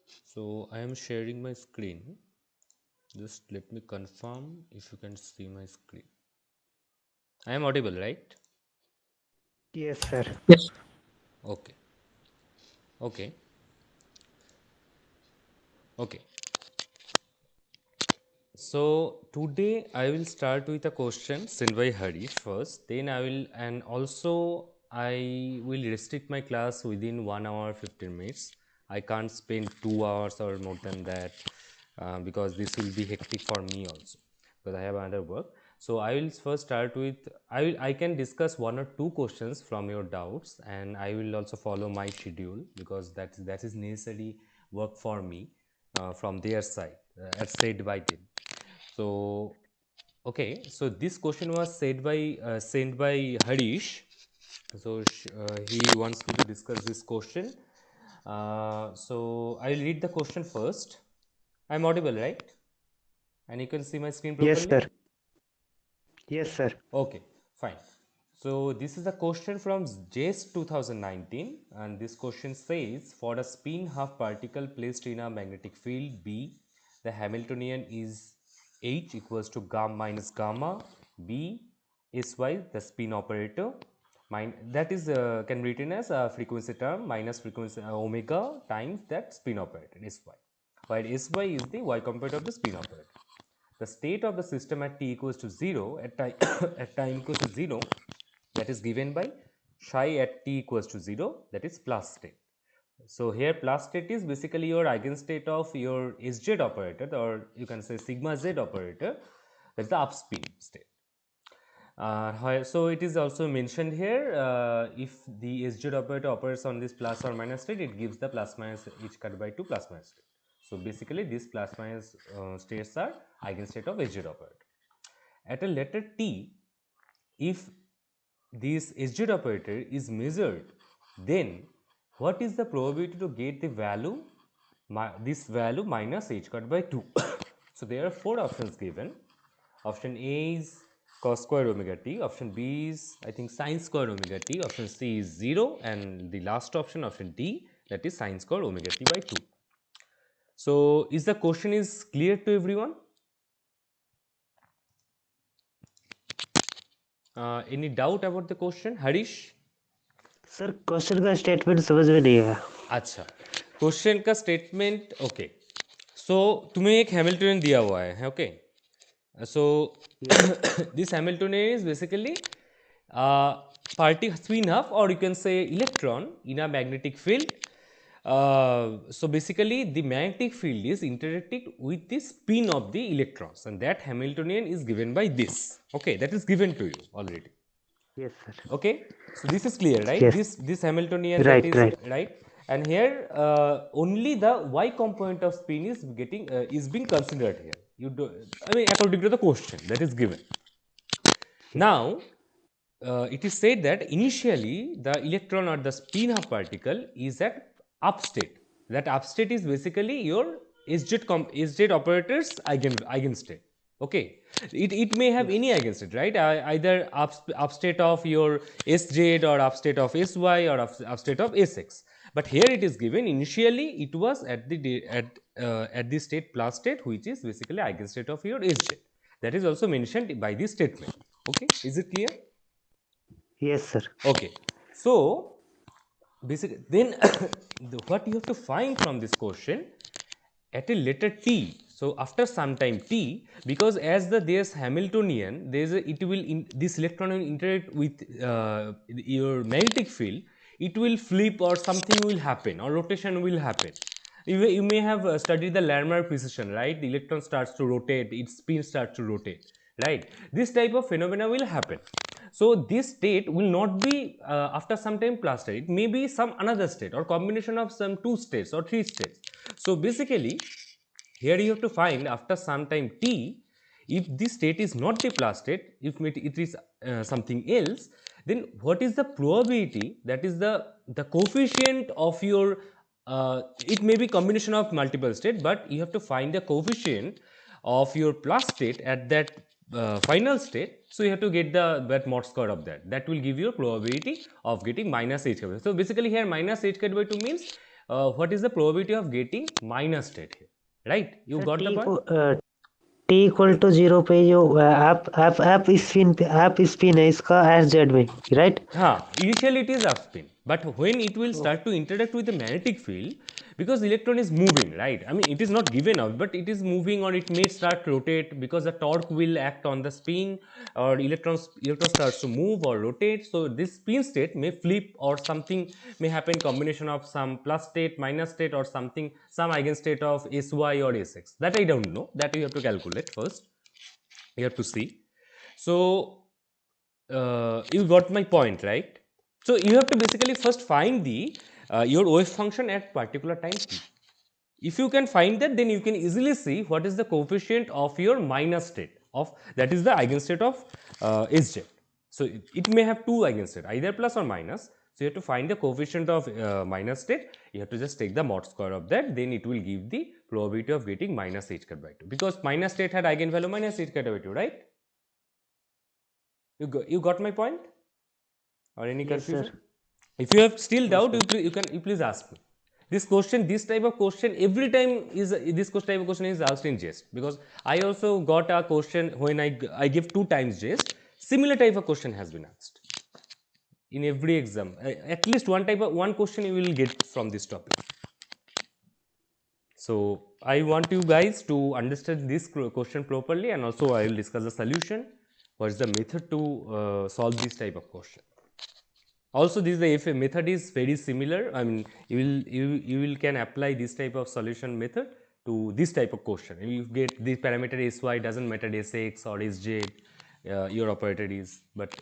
So I am sharing my screen. Just let me confirm if you can see my screen. I am audible, right? Yes, sir. Yes. Okay. Okay. Okay. So today I will start with a question sent by Harish first. Then I will, and also I will restrict my class within 1 hour 15 minutes. I can't spend 2 hours or more than that because this will be hectic for me also because I have another work. So I will first start with I can discuss one or two questions from your doubts, and I will also follow my schedule because that is necessary work for me from their side as said by them. So okay, so this question was said by sent by Harish. So he wants me to discuss this question. So I will read the question first. I'm audible, right? And you can see my screen Yes, properly. sir. Yes, sir. Okay, fine. So this is a question from JS 2019, and this question says for a spin half particle placed in a magnetic field B, the Hamiltonian is H equals to gamma minus gamma B Sy, the spin operator. That is can be written as a frequency term minus frequency omega times that spin operator Sy, while Sy is the y component of the spin operator. The state of the system at t equals to 0 at time at time equals to 0, that is given by psi at t equals to 0, that is plus state. So here plus state is basically your eigenstate of your Sz operator, or you can say sigma z operator, that is the upspin state. So it is also mentioned here if the Sz operator operates on this plus or minus state, it gives the plus minus h cut by 2 plus minus state. So basically these plus minus states are eigenstate of Sz operator. At a letter t, if this Sz operator is measured, then what is the probability to get the value, this value minus h cut by 2? So there are four options given. Option A is cos square omega t, option B is I think sin square omega t, option C is 0, and the last option, option D, that is sin square omega t by 2. So is the question is clear to everyone? Any doubt about the question, Harish? Sir question का statement समझ में नहीं आया. अच्छा, question का statement okay. सो तुम्हें एक Hamiltonian दिया हुआ है okay. So this Hamiltonian is basically spin half, or you can say electron in a magnetic field. So basically the magnetic field is interacting with the spin of the electrons, and that Hamiltonian is given by this. Okay, that is given to you already. Yes, sir. Okay, so this is clear, right? Yes. This Hamiltonian, that Right, is right. right. And here only the y component of spin is getting is being considered here. You do, I mean, according to the question that is given. Yes. Now it is said that initially the electron or the spin half particle is at up state. That up state is basically your Sz operators eigenstate. Okay, it may have Yes. any eigenstate, right? Either up state of your Sz, or up state of Sy, or up state of Sx. But here it is given initially it was at the state plus state, which is basically eigenstate of your Sj. That is also mentioned by this statement. Okay, is it clear? Yes, sir. Okay, so basically then what you have to find from this question at a later t, so after some time t, because as there's Hamiltonian, it will this electron will interact with your magnetic field, it will flip or something will happen or rotation will happen. You may have studied the Larmor precession, right? The electron starts to rotate, its spin starts to rotate, right? This type of phenomena will happen. So this state will not be after some time plus state. It may be some another state or combination of some two states or three states. So basically, here you have to find after some time t, if this state is not the plus state, if it is something else, then what is the probability, that is the coefficient of your it may be combination of multiple state, but you have to find the coefficient of your plus state at that final state. So you have to get the that mod square of that will give you a probability of getting minus h. So basically here minus h by 2 means what is the probability of getting minus state here, right? You sir got the point? T equal to zero पे जो up spin है इसका S Z में right. Initially it is upspin, but when it will start to interact with the magnetic field, because electron is moving, right? I mean, it is not given out, but it is moving, or it may start rotate because the torque will act on the spin, or electron starts to move or rotate. So this spin state may flip, or something may happen combination of some plus state, minus state, or something, some eigenstate of Sy or Sx. That I don't know. That you have to calculate first. You have to see. So you got my point, right? So you have to basically first find the your wave function at particular time t. If you can find that, then you can easily see what is the coefficient of your minus state of, that is the eigenstate of Sj. So it may have two eigenstate, either plus or minus. So you have to find the coefficient of minus state. You have to just take the mod square of that. Then it will give the probability of getting minus h cut by 2, because minus state had eigenvalue minus h cut by 2, right? You got my point, or any yes confusion? Sir. If you have still no doubt, sir. you please ask me. This question, this type of question, every time is this type of question is asked in jest, because I also got a question when I give 2 times jest. Similar type of question has been asked in every exam. At least one question you will get from this topic. So I want you guys to understand this question properly, and also I will discuss the solution. What is the method to solve this type of question? Also, this if a method is very similar. I mean, you will can apply this type of solution method to this type of question. If you get this parameter sy, doesn't matter sx or sj, your operator is, but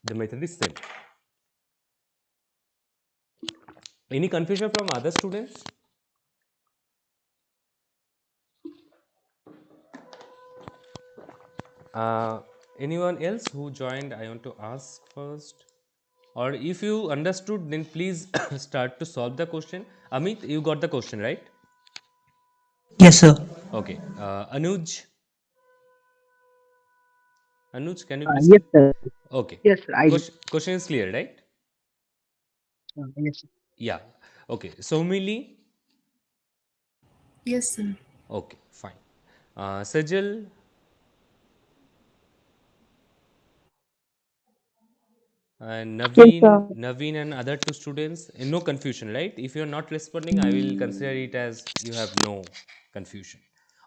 the method is same. Any confusion from other students? Anyone else who joined? I want to ask first. Or if you understood, then please start to solve the question. Amit, you got the question, right? Yes, sir. Okay. Anuj, can you please Yes, tell? sir. Okay. Yes, sir. I Question is clear, right? yes, sir. Yeah. Okay. So, Mili. Yes, sir. Okay, fine. Sajal, and Yes, sir. Naveen and other two students. No confusion, right? If you are not responding, I will consider it as you have no confusion.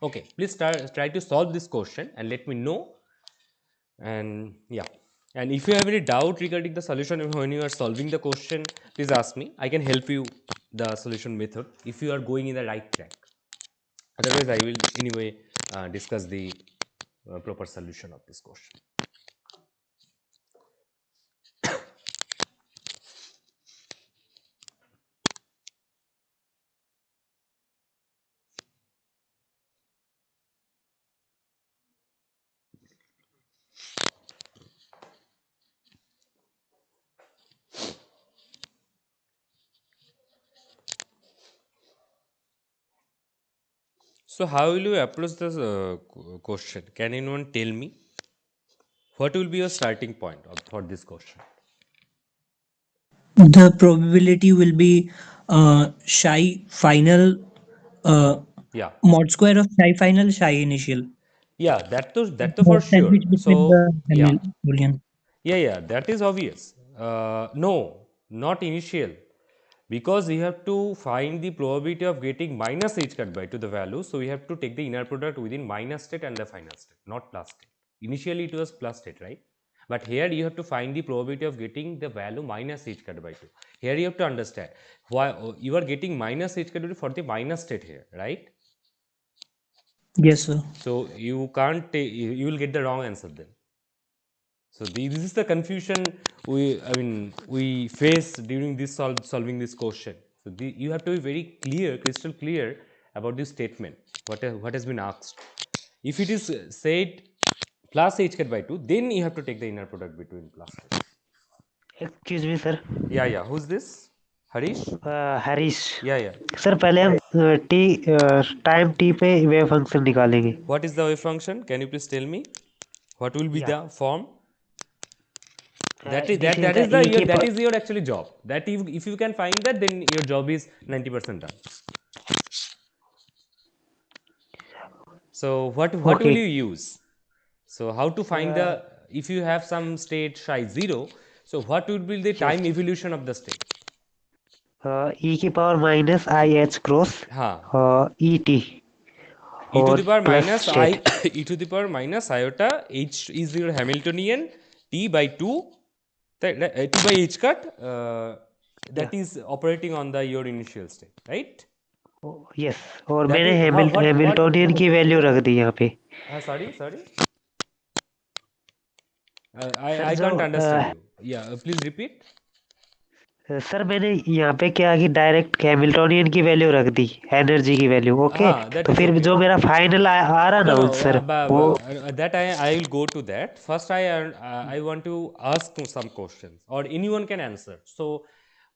Okay, please try to solve this question and let me know. And yeah, and if you have any doubt regarding the solution when you are solving the question, please ask me. I can help you the solution method if you are going in the right track. Otherwise, I will anyway discuss the proper solution of this question. So, how will you approach this question? Can anyone tell me what will be your starting point for this question? The probability will be psi final uh, Yeah, mod square of psi final psi initial. yeah, that to for The sure. sandwich between So the yeah, Hamiltonian. yeah, that is obvious. No, not initial, because we have to find the probability of getting minus h cut by to the value. So we have to take the inner product within minus state and the final state, not plus state. Initially it was plus state, right? But here you have to find the probability of getting the value minus h cut by 2. Here you have to understand why you are getting minus h cut by 2 for the minus state here, right? Yes, sir. So you can't you will get the wrong answer then. So this is the confusion we face during this solving this question. So you have to be very clear, crystal clear about this statement. What has been asked? If it is said plus h cut by 2, then you have to take the inner product between plus. Excuse me sir. Yeah, yeah. Who's this? Harish? Harish. Yeah, yeah. Sir पहले हम T time T पे wave function निकालेंगे. What is the wave function? Can you please tell me? What will be या the form? This is That the is the e your की that power. is your actually job. That if you can find that, then your job is 90% done. So what will Okay. you use? So how to find Uh, the, if you have some state psi 0, so what would be the yes. time evolution of the state? E की power minus I H cross हाँ, E T e to और the power plus minus I state. e to the power minus iota h is your Hamiltonian t by 2, 2 by h cut, या that is operating on the your initial state, right? Yes. और That मैंने is Hamiltonian की value रख दी यहाँ पे. sorry, sir I जो can't understand you. Yeah, please repeat. Sir मैंने यहाँ पे क्या कि डायरेक्ट हैमिल्टोनियन की वैल्यू रख दी, एनर्जी की वैल्यू. ओके. हाँ, that तो is फिर okay. जो मेरा फाइनल आ रहा No, ना no, आंसर वो. that I will go to that. First, I want to ask some questions, or anyone can answer. So,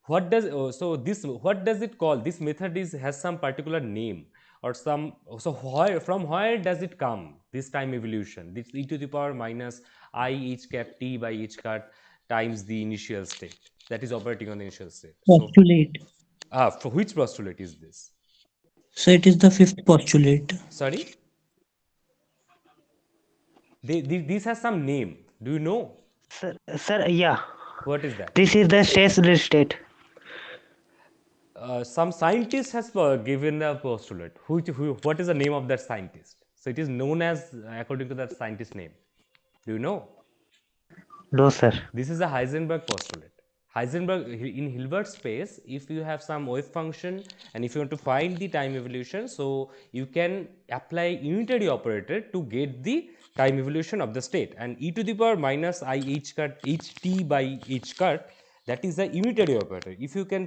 what does it call? This method is has some particular name or some. So, from where does it come? This time evolution. This e to the power minus I h cap t by h cut times the initial state that is operating on the initial state. So, Postulate. for which postulate is this? So it is the fifth postulate. Sorry, this has some name. Do you know? Sir या What is that? This is the stationery state. Some scientist has given a postulate. What is the name of that scientist? So it is known as, according to that scientist name. Do you know? No sir. This is a Heisenberg postulate. Heisenberg, in Hilbert space, if you have some wave function and if you want to find the time evolution, so you can apply unitary operator to get the time evolution of the state, and e to the power minus I h cut h t by h cut, that is the unitary operator. If you can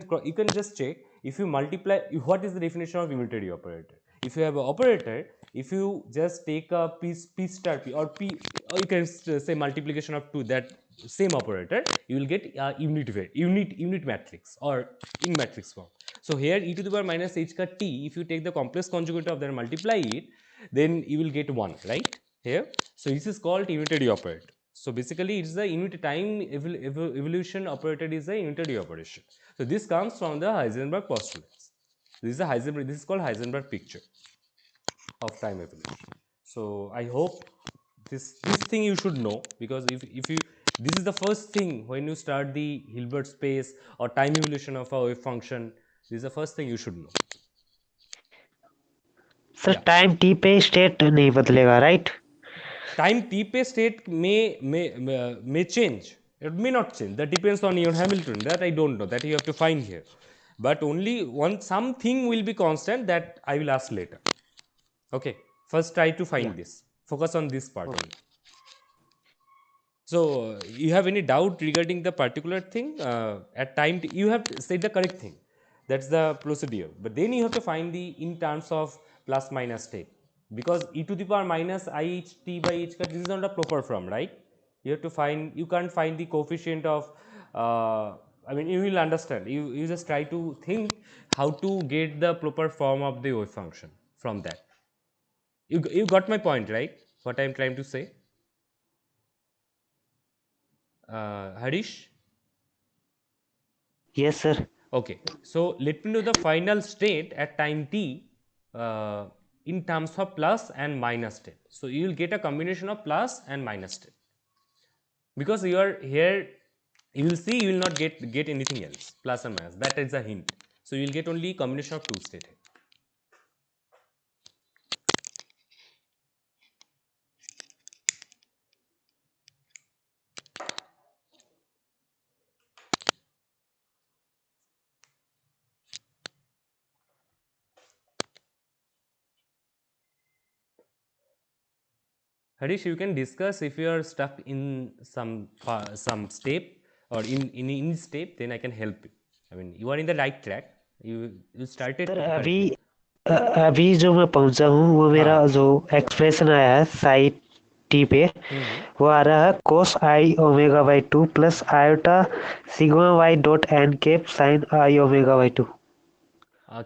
just check, if you multiply, what is the definition of unitary operator? If you have an operator, if you just take a p star p, or p, or you can say multiplication of 2, that same operator, you will get a unit matrix, or in matrix form. So here e to the power minus h cut t, if you take the complex conjugate of that and multiply it, then you will get 1, right here. So this is called unitary operator. So basically, it's the unit time evolution operator is a unitary operation. So this comes from the Heisenberg postulates. This is a Heisenberg. This is called Heisenberg picture of time evolution. So I hope this thing you should know, because if you, this is the first thing when you start the Hilbert space or time evolution of a wave function. This is the first thing you should know. Sir Yeah. Time T पे state नहीं बदलेगा, right? Time t पे state may change. It may not change. That depends on your Hamilton. That I don't know. That you have to find here. But only one something will be constant, that I will ask later. Okay. First, try to या. find this. Focus on this part only. So, you have any doubt regarding the particular thing? At time you have said the correct thing. That's the procedure. But then you have to find the in terms of plus minus state, because e to the power minus I h t by h cut, this is not a proper form, right? You have to find. You can't find the coefficient of. I mean, you will understand. You just try to think how to get the proper form of the wave function from that. You got my point, right? What I am trying to say, Harish. Yes sir. Okay, so let me know the final state at time t in terms of plus and minus state. So you will get a combination of plus and minus state, because you are here. You will see you will not get anything else, plus and minus. That is a hint. So you will get only combination of two state. Harish, you can discuss if you are stuck in some step, or in step, then I can help you. I mean, you are in the right track. You sir started अभी correctly. अभी जो मैं पहुंचा हूँ वो मेरा हाँ. जो एक्सप्रेशन आया है साइड टी पे, वो आ रहा है cos I omega by two plus iota sigma Y dot N cap sine I omega by two.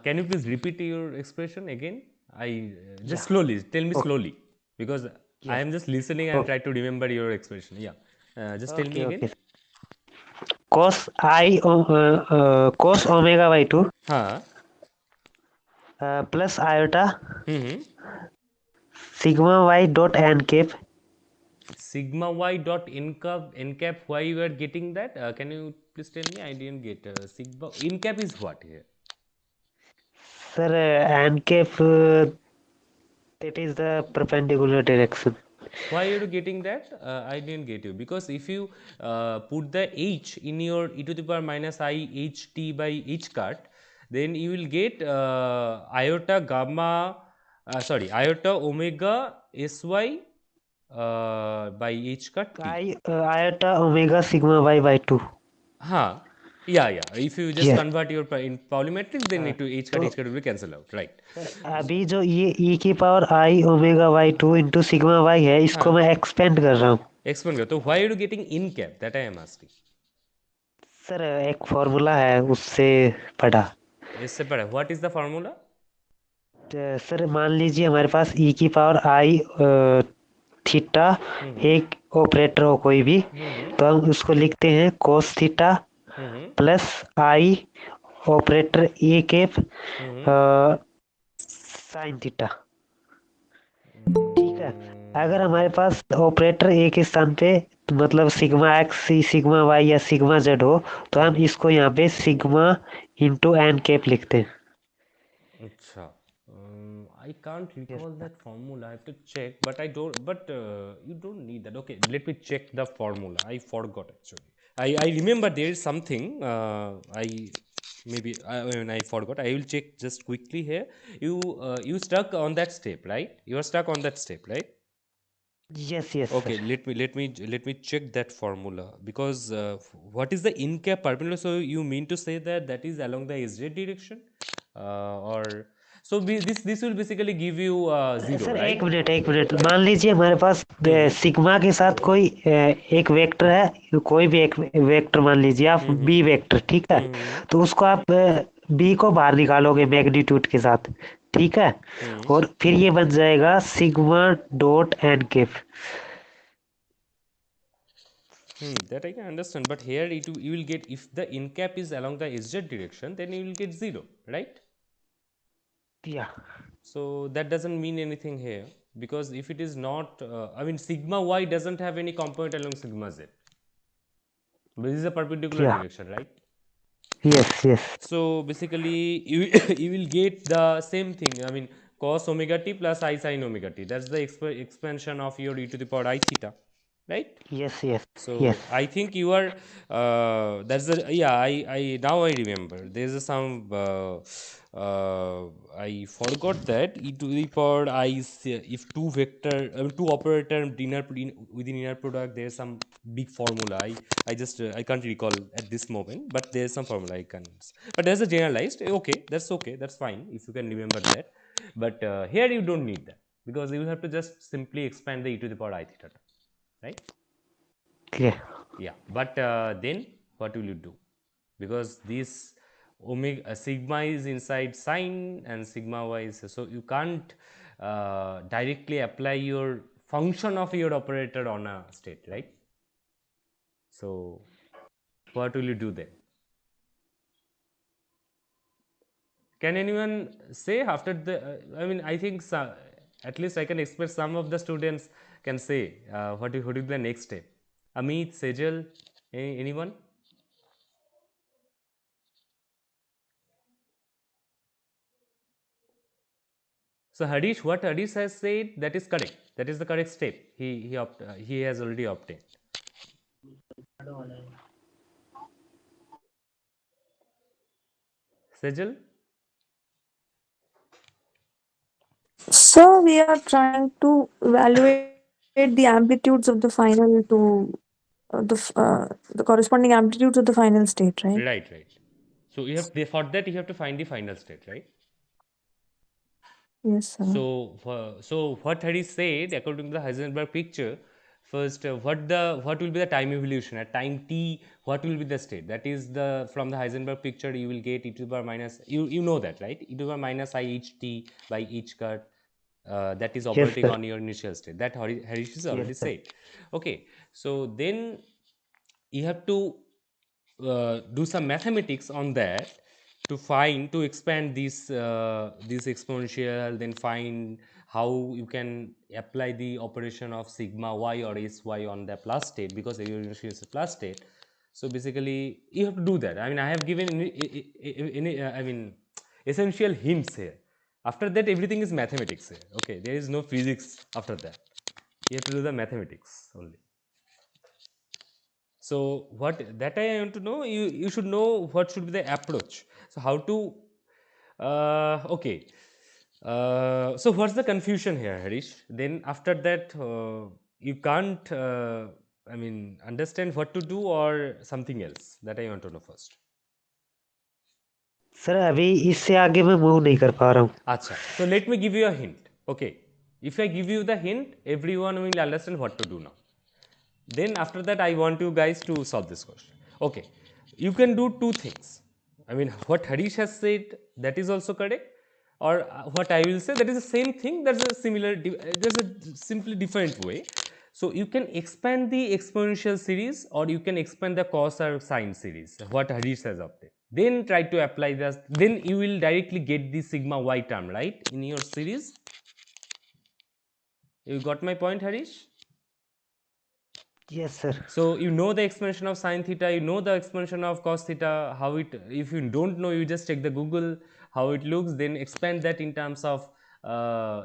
Can you please repeat your expression again? I या. just slowly tell me okay. slowly, because I yes. am just listening and try to remember your expression. Yeah, just tell me okay again. Okay. cos omega by 2 हाँ. plus iota Mm-hmm. sigma y dot n cap. Sigma y dot n cap, why you are getting that? Can you please tell me? I didn't get sigma n cap is what here? Sir, n cap, that is the perpendicular direction. Why are you getting that? I didn't get you, because if you put the h in your e to the power minus I h t by h cut, then you will get iota gamma, sorry, iota omega sy by h cut t. Iota omega sigma y by 2. Huh. Yeah, yeah. If you just Yes. convert your in polymetrics, then हाँ, it to तो h cut will be cancel out, right? Sir अभी जो ये e की power I omega Y 2 into sigma Y है, इसको हाँ. मैं एक्सपेंड कर रहा हूँ. Explain करो. तो why are you getting in cap? That I am asking. Sir एक फॉर्मूला है, उससे पढ़ा. इससे पढ़ा. What is the formula? Sir मान लीजिए हमारे पास e की पावर आई थीटा हम्म. एक ऑपरेटर हो कोई भी, हम्म. तो हम उसको लिखते हैं कोस थीटा हम्म. Plus I operator A cap हम्म. Sine theta. ठीक है. अगर हमारे पास ऑपरेटर ए के स्थान पे मतलब सिग्मा एक्स सिग्मा वाई या सिग्मा जेड हो, तो हम इसको यहाँ पे सिग्मा इंटू एन केप लिखते हैं. अच्छा. I can't Yes, recall sir. that formula. I have to check, but I don't. But you don't need that. Okay, let me check the formula. I forgot actually. I remember there is something. I mean I forgot. I will check just quickly here. You stuck on that step, right? You are stuck on that step, right? Yes, yes, sir. Okay, let me check that formula, because what is the in cap perpendicular? So you mean to say that that is along the SZ direction, or so this will basically give you zero, sir right? एक minute मान लीजिए हमारे पास Mm-hmm. Sigma के साथ कोई एक vector है, कोई भी एक वेक्टर मान लीजिए आप Mm-hmm. B vector. ठीक है. Mm-hmm. तो उसको आप बी को बाहर निकालोगे मैग्नीट्यूड के साथ. ठीक है. Mm-hmm. और फिर ये बन जाएगा sigma dot N cap. That I can understand, but here you will get, if the in cap is along the SZ direction, then you will get zero, right? या So that doesn't mean anything here, because if it is not, I mean sigma y doesn't have any component along sigma z. This is a perpendicular या direction, right? Yes yes So basically, you you will get the same thing. I mean, cos omega t plus I sin omega t. That's the expansion of your e to the power I theta, right? Yes yes So yes I think you are. That's the, yeah. I now I remember. There's some. I forgot that e to the power I if two vector two operator within inner product, there's some big formula. I just I can't recall at this moment, but there's some formula I can. But there's a generalized. Okay, that's okay. That's fine if you can remember that. But here you don't need that, because you have to just simply expand the e to the power I theta, right? या Yeah, but then what will you do? Because this omega sigma is inside sine and sigma y is, so you can't directly apply your function of your operator on a state, right? So what will you do then? Can anyone say after the? I mean, I think at least I can expect some of the students can say what is the next step. Amit, Sejal, anyone? So Harish, what Harish has said, that is correct. That is the correct step. He has already obtained. Sejal, So we are trying to evaluate the amplitudes of the final to the corresponding amplitudes of the final state, right? right, right. So you have, for that you have to find the final state, right? Yes, sir. So what Harish said, according to the Heisenberg picture, first what will be the time evolution at time t? What will be the state? That is the, from the Heisenberg picture you will get e to the power minus, you know that, right? E to the power minus I h t by h cut. That is yes operating sir. on your initial state. That Harish has yes already sir. said. Okay, so then you have to do some mathematics on that to expand this exponential, then find how you can apply the operation of sigma y or sy on the plus state, because your initial is a plus state. So basically you have to do that. I mean, I have given I mean essential hints here. After that everything is mathematics here. Okay, there is no physics after that. You have to do the mathematics only. So what that I want to know, you should know what should be the approach. So how to okay, so what's the confusion here, Harish? Then after that you can't I mean understand what to do or something else, that I want to know first. Sir अभी इससे आगे मैं move नहीं कर पा रहा हूँ. Acha. So let me give you a hint. Okay. If I give you the hint, everyone will understand what to do now. Then after that, I want you guys to solve this question. Okay. You can do two things. I mean, what Harish has said, that is also correct. Or what I will say, that is the same thing. There's a similar, there's a simply different way. So you can expand the exponential series, or you can expand the cos or sine series, what Harish has opted. Then try to apply this, then you will directly get the sigma y term, right, in your series. You got my point, Harish? Yes sir. So you know the expansion of sine theta, you know the expansion of cos theta, how it, if you don't know, you just check the Google how it looks, then expand that in terms of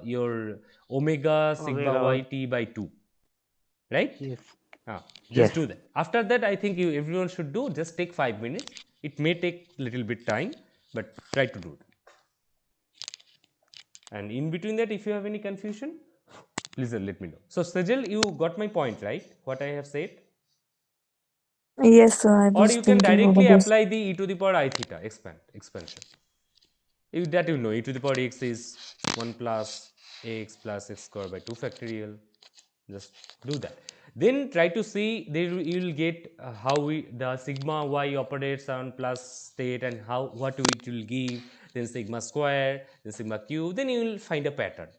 your omega sigma Omega y y. t by 2, right? Yes. Just Yes. do that. After that, I think you everyone should do, just take 5 minutes. It may take little bit time, but try to do that. And in between that, if you have any confusion, please let me know. So Sajal, you got my point, right? What I have said? Yes, sir. I Or was you can thinking over directly this. apply the e to the power I theta expansion. If that you know, e to the power x is 1 plus x square by 2 factorial. Just do that. Then try to see, there you will get how the sigma y operates on plus state, and how what it will give, then sigma square, then sigma cube, then you will find a pattern.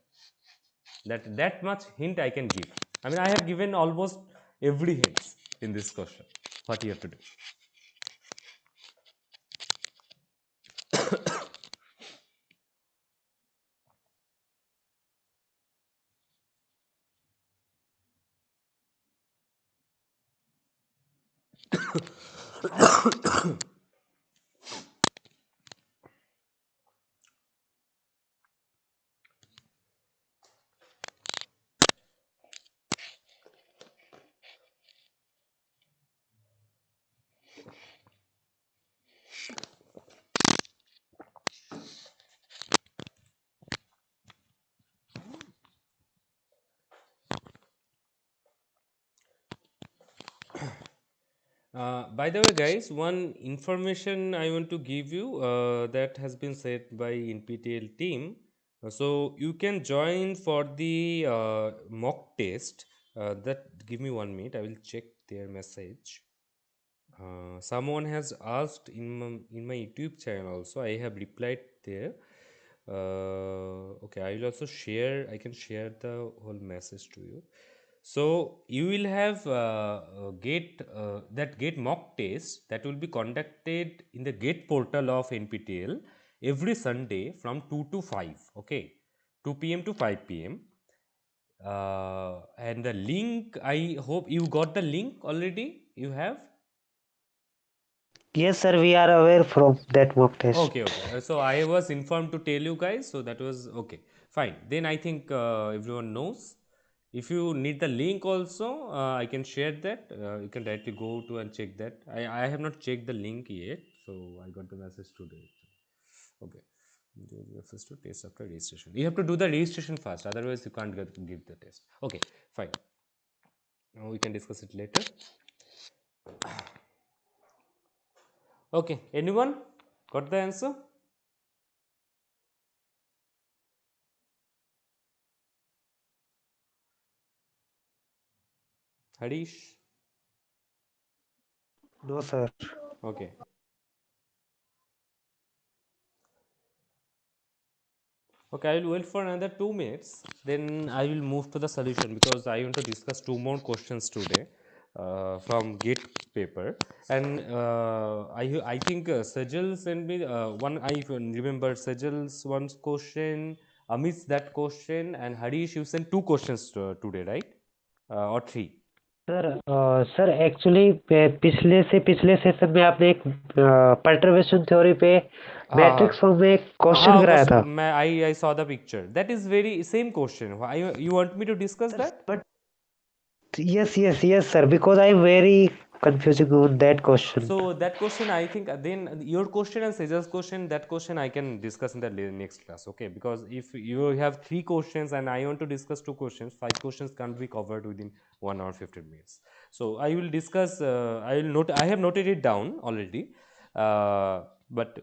That much hint I can give. I mean, I have given almost every hint in this question. What you have to do. By the way, guys, one information I want to give you that has been said by NPTEL team. So you can join for the mock test. That give me 1 minute. I will check their message. Someone has asked in my YouTube channel also. I have replied there. Okay, I will also share. I can share the whole message to you. So you will have get mock test that will be conducted in the gate portal of NPTEL every Sunday from 2 to 5. Okay, 2 p.m. to 5 p.m. And the link, I hope you got the link already. You have. Yes sir, we are aware from that mock test. Okay, okay. So I was informed to tell you guys, so that was okay. Fine. Then I think everyone knows. If you need the link also, I can share that. You can directly go to and check that. I have not checked the link yet, so I got the message today. Okay. Refers to test after registration. You have to do the registration first, otherwise you can't give the test. Okay, fine. Now we can discuss it later. Okay, anyone got the answer? Harish? No sir. Okay. Okay, I will wait for another 2 minutes. Then I will move to the solution, because I want to discuss two more questions today. from Gate paper, and I think Sajal sent me one. I remember Sajal's one question, Amit's that question, and Harish, you sent two questions today, right? Or three? Sir actually पिछले session में आपने एक perturbation theory पे matrix form में एक question कराया था I saw the picture. That is very same question. Why you want me to discuss that? But yes sir because I am very confusing on that question. So that question, I think then your question and Seja's question, that question I can discuss in the next class, okay? Because if you have three questions and I want to discuss two questions, five questions can't be covered within 1 hour 15 minutes. So I will discuss. I will note. I have noted it down already, but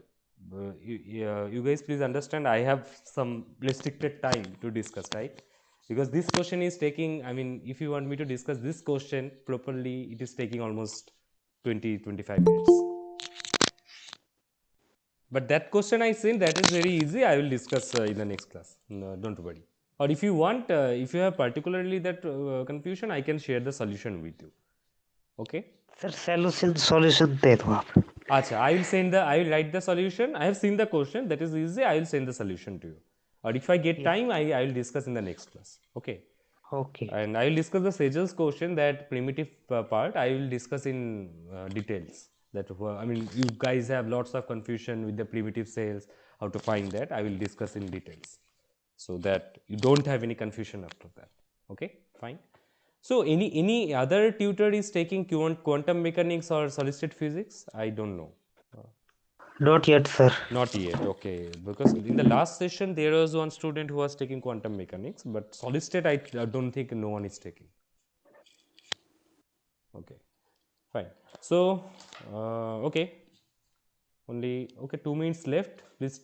you guys please understand. I have some restricted time to discuss, right? Because this question is taking. I mean, if you want me to discuss this question properly, it is taking almost 20-25 minutes. But that question I seen, that is very easy. I will discuss in the next class. No, don't worry. Or if you want, if you have particularly that confusion, I can share the solution with you. Okay. Sir solution दे दो आप. Acha, I will send the. I will write the solution. I have seen the question. That is easy. I will send the solution to you. Or if I get Yes. time, I will discuss in the next class. Okay. Okay. And I will discuss the Sejal's question, that primitive part. I will discuss in details. That I mean, you guys have lots of confusion with the primitive cells. How to find that? I will discuss in details, so that you don't have any confusion after that. Okay, fine. So any other tutor is taking quantum mechanics or solid state physics? I don't know. Not yet, sir. Not yet, okay. Because in the last session, there was one student who was taking quantum mechanics, but solid state, I don't think no one is taking. Okay, fine. So, okay, only, okay, 2 minutes left. Please,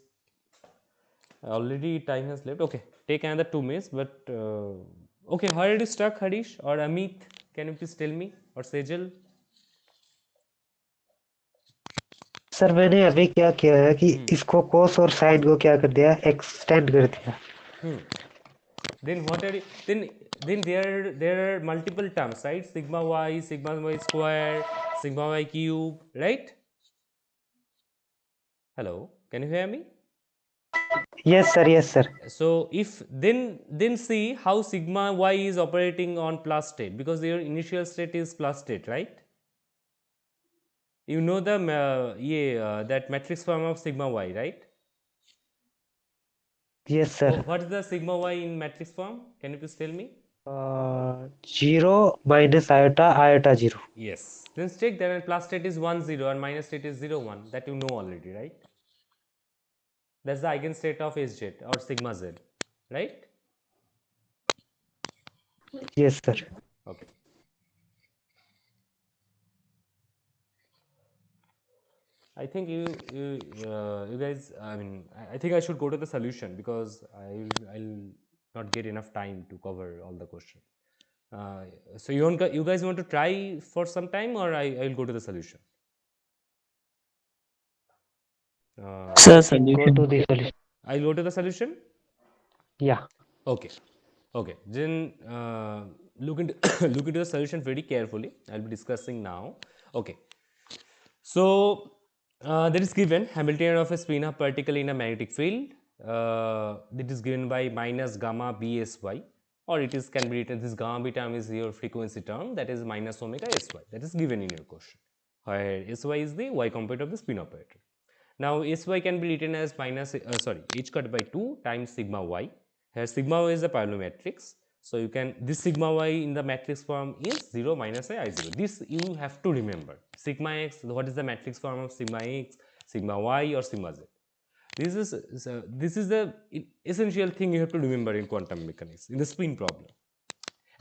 already time has left. Okay, take another 2 minutes, but, okay, where are you stuck, Harish or Amit? Can you please tell me? Or Sejal? Sir मैंने अभी क्या किया है कि इसको कोस और sign को क्या कर दिया एक्सटेंड कर दिया. Then what are you, then there are multiple terms, right? Sigma y square, sigma y cube, right? Hello, can you hear me? Yes sir. So if then see how sigma y is operating on plus state, because your initial state is plus state, right? You know the that matrix form of sigma y, right? Yes sir. What is the sigma y in matrix form? Can you please tell me? 0 minus iota 0. Yes. Then check that plus state is 1 0 and minus state is 0 1. That you know already, right? That's the eigenstate of Sz or sigma z, right? Yes sir. Okay. I think you guys. I mean, I think I should go to the solution, because I'll not get enough time to cover all the question. So you guys want to try for some time, or I'll go to the solution. Sir, Go solution. to the solution. I'll go to the solution. Yeah. Okay. Okay. Then look into look into the solution very carefully. I'll be discussing now. Okay. So that is given Hamiltonian of a spin-half particle in a magnetic field. That is given by minus gamma bsy, or it is can be written, this gamma b term is your frequency term, that is minus omega sy. That is given in your question, where sy is the y component of the spin operator. Now sy can be written as minus h cut by 2 times sigma y. Here sigma y is a Pauli matrix. So you can, this sigma y in the matrix form is 0 minus I 0. This you have to remember. Sigma x, what is the matrix form of sigma x, sigma y, or sigma z? This is the essential thing you have to remember in quantum mechanics, in the spin problem.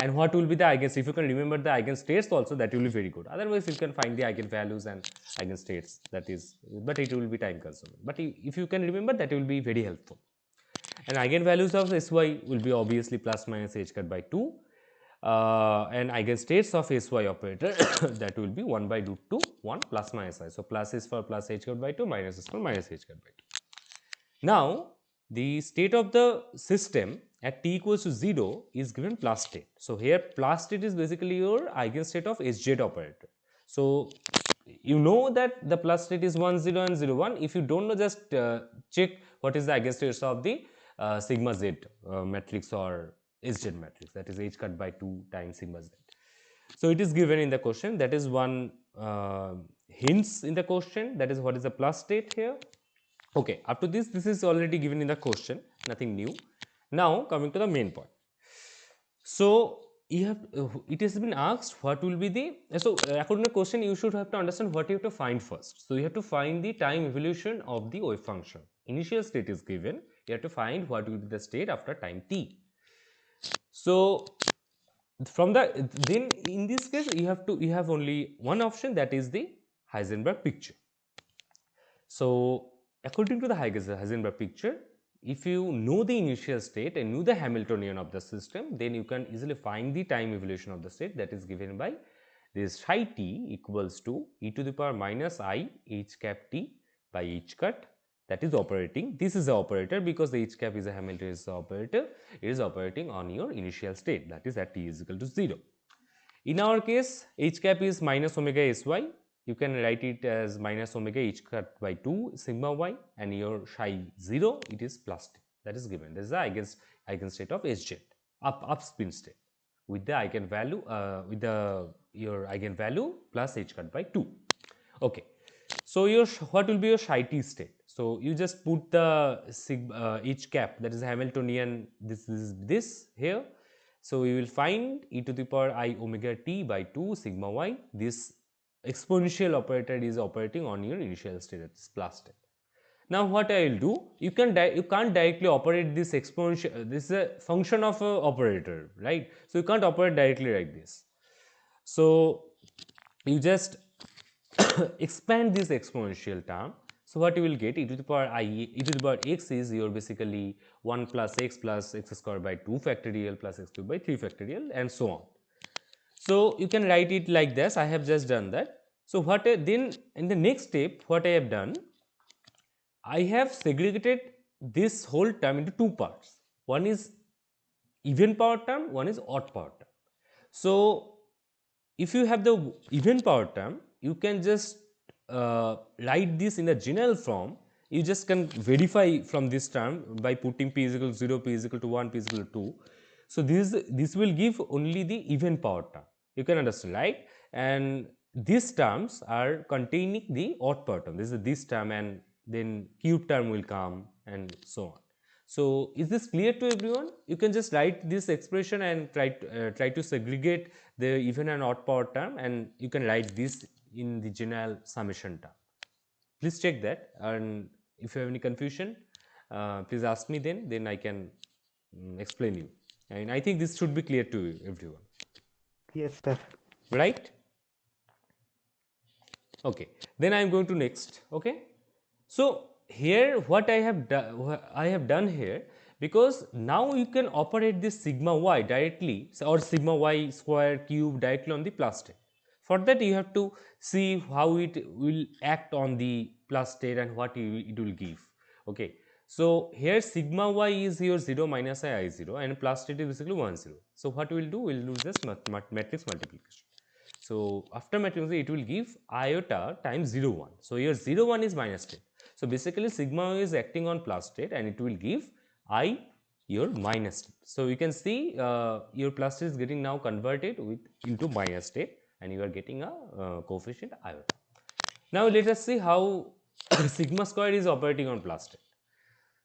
And what will be the eigenstates? If you can remember the eigenstates also, that will be very good. Otherwise, you can find the eigenvalues and eigenstates. That is, but it will be time consuming. But if you can remember, that will be very helpful. And eigenvalues of Sy will be obviously plus minus h cut by 2. And eigenstates of Sy operator that will be 1 by root 2 1 plus minus I. So plus is for plus h cut by 2, minus is for minus h cut by 2. Now the state of the system at t equals to 0 is given plus state. So here plus state is basically your eigenstate of Hz operator. So you know that the plus state is 1 0 and 0 1. If you don't know, just check what is the eigenstates of the sigma z matrix or Hz matrix, that is h cut by 2 times sigma z. So it is given in the question. That is one hints in the question, that is what is the plus state here. Okay, up to this is already given in the question, nothing new. Now coming to the main point. So you have it has been asked what will be the according to the question you should have to understand what you have to find first. So you have to find the time evolution of the wave function. Initial state is given, you have to find what will be the state after time t. So from the then in this case you have only one option, that is the Heisenberg picture. So according to the Heisenberg picture, if you know the initial state and know the Hamiltonian of the system, then you can easily find the time evolution of the state, that is given by this phi t equals to e to the power minus I h cap t by h cut, that is operating. This is the operator because the h cap is a Hamiltonian operator. It is operating on your initial state, that is at t is equal to 0. In our case, h cap is minus omega sy. You can write it as minus omega h cut by 2 sigma y, and your psi 0 it is plus t, that is given. This is the eigenstate of Hz up spin state with the eigenvalue your eigenvalue plus h cut by 2. Okay, so your what will be your psi t state? So you just put the h cap, that is Hamiltonian, this here. So you will find e to the power I omega t by 2 sigma y. This exponential operator is operating on your initial state, that is plus state. Now what I will do, you can't directly operate this exponential, this is a function of a operator, right? So you can't operate directly like this. So you just expand this exponential term. So what you will get, e to the power x is your basically 1 plus x square by 2 factorial plus x cube by 3 factorial and so on. So you can write it like this. I have just done that. So what then in the next step, what I have done, I have segregated this whole term into two parts. One is even power term, one is odd power term. So if you have the even power term, you can just write this in the general form. You just can verify from this term by putting p is equal to 0, p is equal to 1, p is equal to 2. So this will give only the even power term. You can understand, right? And these terms are containing the odd power term. This is this term, and then cube term will come and so on. So is this clear to everyone? You can just write this expression and try to segregate the even and odd power term, and you can write this in the general summation term. Please check that, and if you have any confusion, please ask me then I can explain you. And I think this should be clear to everyone. Yes, sir. Right? Okay, then I am going to next. Okay, so here what I have done here, because now you can operate this sigma y directly or sigma y square cube directly on the plus state. For that you have to see how it will act on the plus state and what it will give. Okay, so here sigma y is your 0 minus I 0 and plus state is basically 1 0. So what we will do, we will do just matrix multiplication. So after multiplication it will give iota times 0 1. So your 0 1 is minus state. So basically sigma is acting on plus state and it will give I your minus state. So you can see your plus state is getting now converted into minus state, and you are getting a coefficient iota. Now let us see how sigma square is operating on plus state.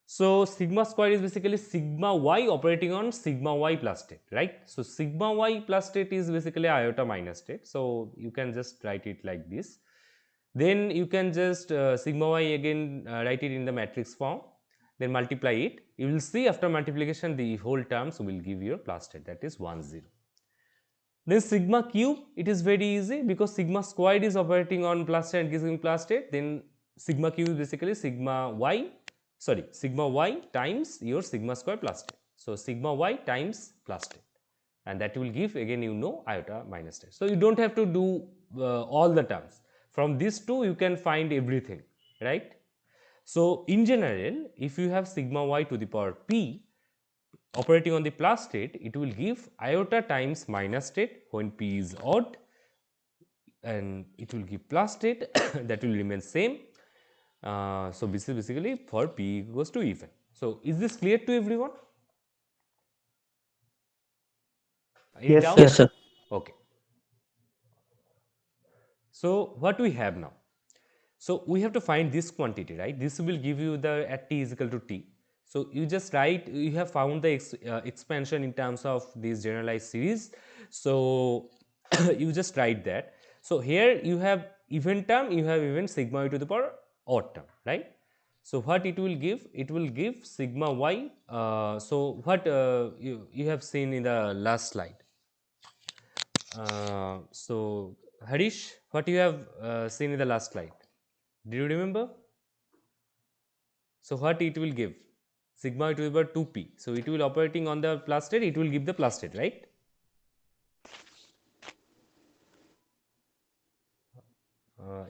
So sigma square is basically sigma y operating on sigma y plus state, right? So sigma y plus state is basically iota minus state. So you can just write it like this. Then you can just sigma y again write it in the matrix form. Then multiply it. You will see after multiplication the whole terms will give you a plus state, that is 1 0. Then sigma cube, it is very easy because sigma squared is operating on plus state and giving plus state. Then sigma cube is basically sigma y times your sigma square plus state. So sigma y times plus state, and that will give again iota minus state. So you don't have to do all the terms. From these two you can find everything, right? So in general, if you have sigma y to the power p, operating on the plus state, it will give iota times minus state when p is odd, and it will give plus state that will remain same. So this is basically for p equals to even. So is this clear to everyone? Any Yes, doubt? sir. Yes, sir. Okay. So what we have now? So we have to find this quantity, right? This will give you the at t is equal to t. So you just write, you have found the expansion in terms of this generalized series. So you just write that. So here you have even term, you have even sigma y to the power odd term, right? So what it will give? It will give sigma y. So what you have seen in the last slide. So Harish, what you have seen in the last slide? Do you remember? So what it will give? Sigma to the power 2p. So it will operating on the plus state, it will give the plus state, right?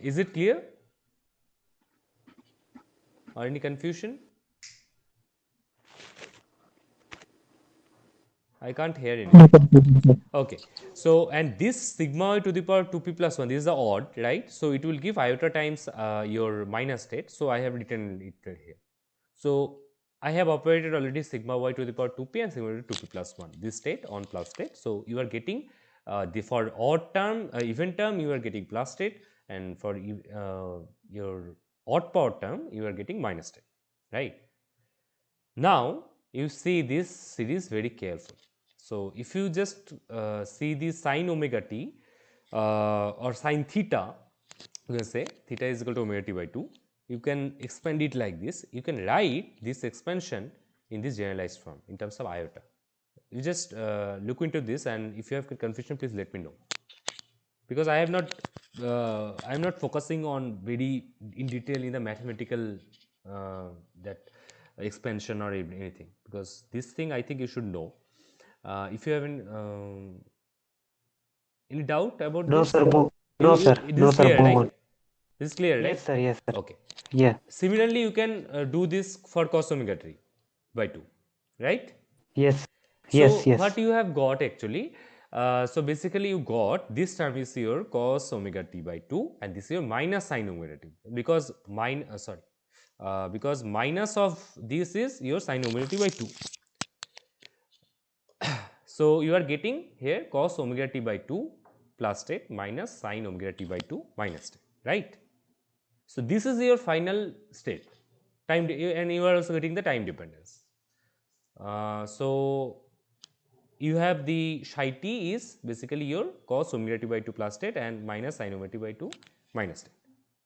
Is it clear? Or any confusion? I can't hear No anything. confusion, sir. Okay. So and this sigma to the power 2p plus 1, this is the odd, right? So it will give iota times your minus state. So I have written it here. So I have operated already sigma y to the power 2p and sigma to 2p plus 1, this state on plus state. So you are getting the for odd term, even term, you are getting plus state, and for your odd power term, you are getting minus state, right? Now you see this series very careful. So if you just see the sine omega t or sine theta, you can say theta is equal to omega t by 2. You can expand it like this. You can write this expansion in this generalized form in terms of iota. You just look into this, and if you have confusion, please let me know. Because I am not focusing on very in detail in the mathematical that expansion or anything, because this thing I think you should know. If you have any doubt about No, this, sir. you, No, sir. this No, is sir. clear, Move right? on. This is clear, Yes, right? sir. Yes, sir. Okay. Yeah. Similarly, you can do this for cos omega t by 2, right? Yes. So Yes. Yes. what you have got actually, so basically you got this term is your cos omega t by 2, and this is your minus sin omega t, because because minus of this is your sin omega t by 2. So you are getting here cos omega t by 2 plus state minus sin omega t by 2 minus state, right? So this is your final state, and you are also getting the time dependence. So you have the psi t is basically your cos omega t by 2 plus state and minus sin omega t by 2 minus state.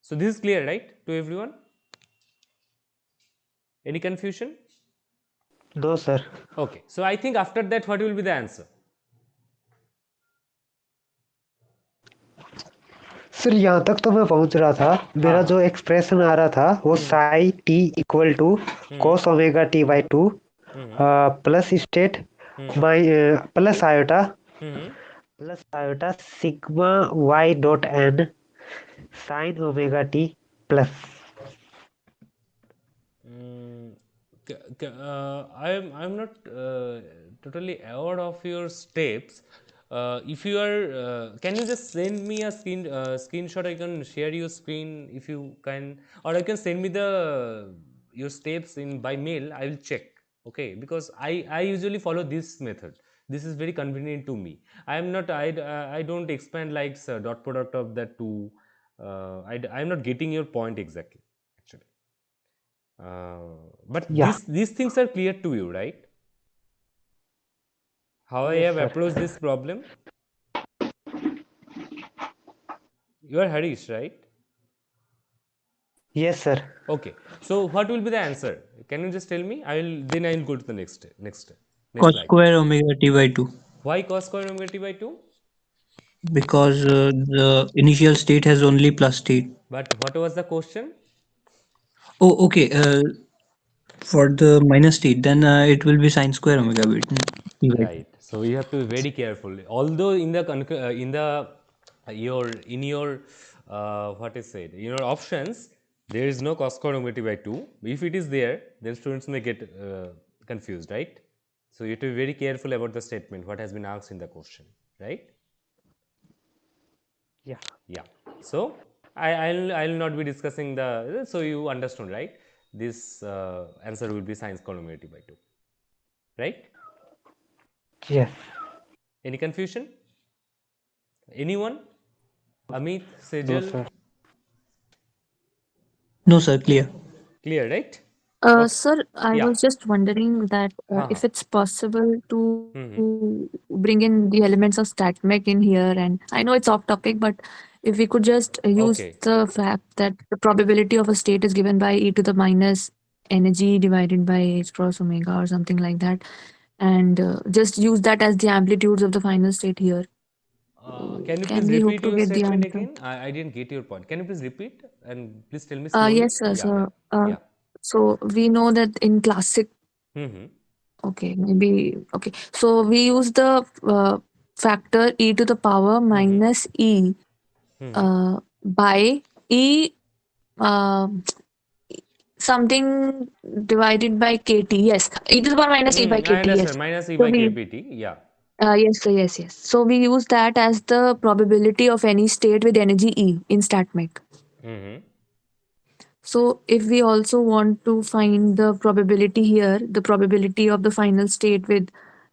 So this is clear, right, to everyone? Any confusion? No, sir. Okay. So I think after that, what will be the answer? Sir यहाँ तक तो मैं पहुँच रहा था हाँ मेरा हाँ. जो एक्सप्रेशन आ रहा था वो psi T equal to cos omega T by 2 plus state plus iota sigma Y dot N sine omega T plus Mm, I'm not totally aware of your steps. If you are, can you just send me a screenshot? I can share your screen if you can, or I can send me the your steps in by mail. I will check. Okay, because I usually follow this method. This is very convenient to me. I am not I don't expand like dot product of that to. I am not getting your point exactly. Actually. But या these things are clear to you, right? How I yes have sir approached this problem? You are Harish, right? Yes sir Okay. So what will be the answer? Can you just tell me? I will go to the next Cos slide. square omega t by 2. Why cos square omega t by 2? Because the initial state has only plus state. But what was the question? Oh, okay. For the minus state, then it will be sine square omega t by 2. Right. So you have to be very careful. Although in the in your what is it? In your options, there is no cos square omega t by 2. If it is there, then students may get confused, right? So you have to be very careful about the statement, what has been asked in the question, right? Yeah. Yeah. So I'll not be discussing the. So you understood, right? This answer will be science columnarity by 2, right? Yes. Any confusion? Anyone? Amit, No, Sejal, sir. No, sir, clear. clear, right? Okay. Sir, I Yeah. was just wondering that Ha ha. if it's possible Mm-hmm. to bring in the elements of StatMech in here, and I know it's off topic, but if we could just use Okay. the fact that the probability of a state is given by e to the minus energy divided by h cross omega or something like that, and just use that as the amplitudes of the final state here. Can you Can please we hope repeat to your get the statement answer? again? I didn't get your point. Can you please repeat and please tell me slowly? Yes, sir. Yeah, yeah, So, yeah. so we know that in classic. Mm-hmm. Okay, maybe. Okay. So we use the factor e to the power Mm-hmm. minus e Mm-hmm. by e uh, something divided by kt. Yes, e to the power minus e by I kt. understand. Yes. Minus E So by we KPT. Yeah. yes, sir, yes, yes. So we use that as the probability of any state with energy e in StatMech. Mm-hmm. So, if we also want to find the probability here, the probability of the final state with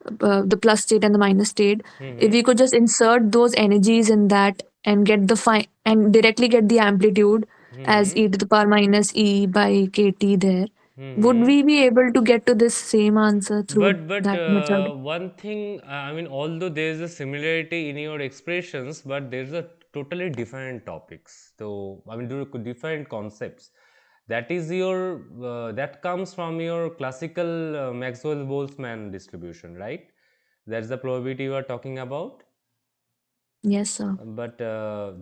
the plus state and the minus state, if Mm-hmm. we could just insert those energies in that and get the and directly get the amplitude as Mm-hmm. e to the power minus e by kt there, would Mm-hmm. we be able to get to this same answer through But that method? one thing, I mean, although there is a similarity in your expressions, but there's a totally different topics. So I mean, there are different concepts. That is your that comes from your classical Maxwell-Boltzmann distribution, right? That's the probability you are talking about. Yes, sir. But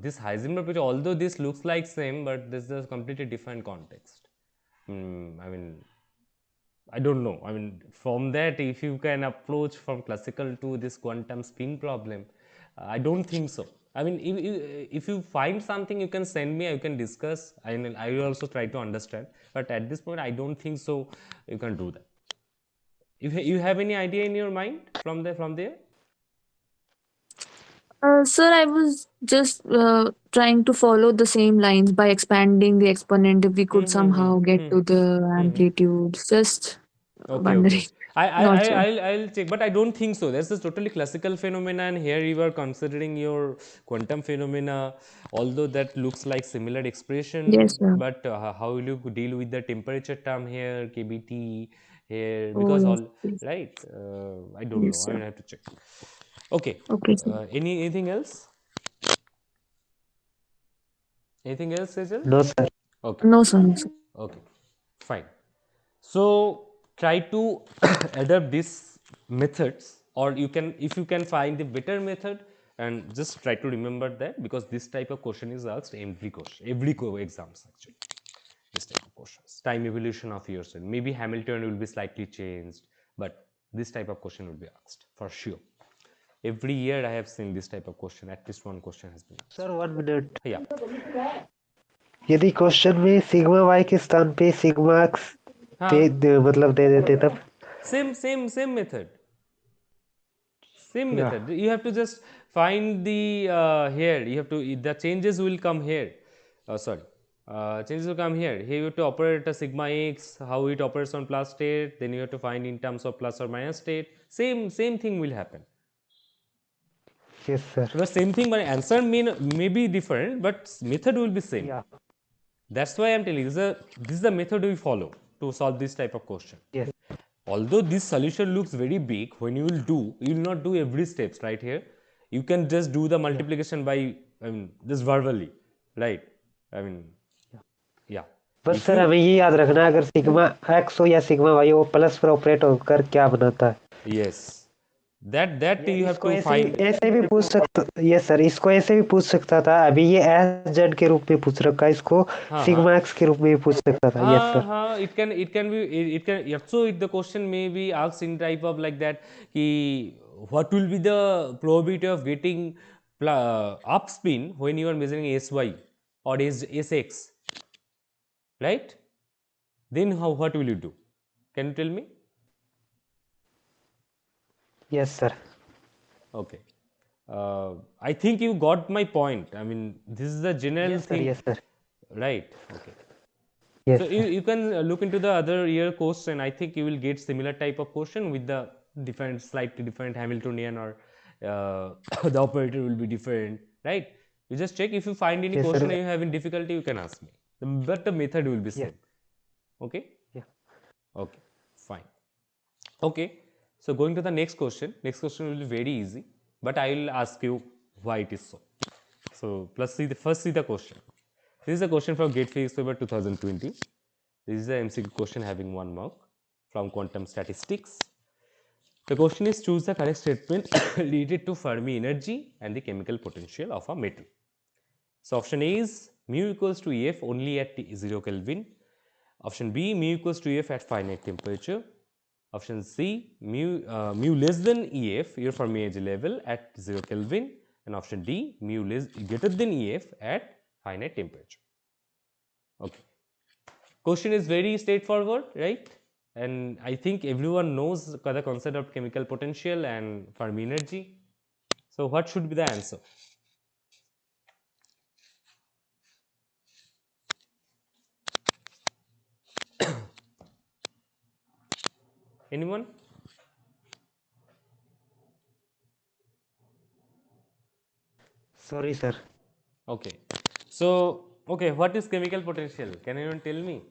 this Heisenberg picture, although this looks like same, but this is a completely different context. I mean, I don't know. I mean, from that, if you can approach from classical to this quantum spin problem, I don't think so. I mean, if you find something, you can send me. You can discuss. I will also try to understand. But at this point, I don't think so. You can do that. If you have any idea in your mind from there. Sir, I was just trying to follow the same lines by expanding the exponent if we Hmm, could hmm, hmm, somehow get hmm, to the hmm, hmm. amplitudes. Just Okay, okay. wondering. Not sure. I'll check, but I don't think so. That's a totally classical phenomenon. Here you are considering your quantum phenomena, although that looks like similar Yes, expression. sir. But how will you deal with the temperature term here, KBT here? Oh, Because yes, all yes, right. I don't yes, know. I sir. will have to check. Okay. Okay, sir. Anything else? Anything else, Sejal? No, sir. Okay. No, sir. No, sir. Okay. Fine. So try to adapt these methods, or you can, if you can find the better method, and just try to remember that, because this type of question is asked every question, every exams actually. This type of questions, time evolution of yourself, maybe Hamilton will be slightly changed, but this type of question will be asked for sure. Every year I have seen this type of question, at least one question has been asked. Sir 1 minute Yeah. यदि question में sigma Y के स्थान पे sigma x मतलब दे देते तब Same method. Same या method. You have to just find the here. You have to, the changes will come here. Sorry, changes will come here. Here you have to operate a sigma x, how it operates on plus state. Then you have to find in terms of plus or minus state. Same thing will happen. Yes sir But same thing, but answer may be different, but method will be same. या That's why I'm telling you, this is the method we follow to solve this type of question. Yes Although this solution looks very big, when you will do, you will not do every steps right here. You can just do the या multiplication by, just verbally, right? I mean, yeah. बस If sir you, हमें ये याद रखना है, अगर sigma x हो या सिग्मा वाई हो वो प्लस पर ऑपरेट होकर क्या बनाता है yes, that या you have इसको to find. ऐसे भी पूछ सकता यस सर इसको ऐसे भी पूछ सकता था अभी ये एस जेड के रूप में पूछ रखा है इसको हाँ हाँ सिग्मा एक्स के रूप में भी पूछ सकता था yes sir it can be, it can, yeah, so the question may be asked in type of like that, ki what will be the probability of getting up spin when you are measuring sy or sx, right? Then what will you do? Can you tell me? Yes, sir. Okay. I think you got my point. I mean, this is the general Yes, sir. thing, Yes, sir. right? Okay. Yes, So sir. you can look into the other year question. I think you will get similar type of question with the different, slightly different Hamiltonian, or the operator will be different, right? You just check. If you find any Yes, question sir. and you have in difficulty, you can ask me. But the method will be Yeah. same. Okay. Yeah. Okay. Fine. Okay. So going to the next question. Next question will be very easy, but I will ask you why it is so. So first see the question. This is a question from Gate Physics paper 2020. This is the MCQ question having 1 mark from quantum statistics. The question is, choose the correct statement related to Fermi energy and the chemical potential of a metal. So option A is mu equals to EF only at 0 Kelvin. Option B, mu equals to EF at finite temperature. Option C, mu less than EF, your Fermi energy level, at 0 Kelvin. And option D, mu greater than EF at finite temperature. Okay. Question is very straightforward, right? And I think everyone knows the concept of chemical potential and Fermi energy. So what should be the answer? Anyone? Sorry, sir. Okay. So, okay, what is chemical potential? Can anyone tell me?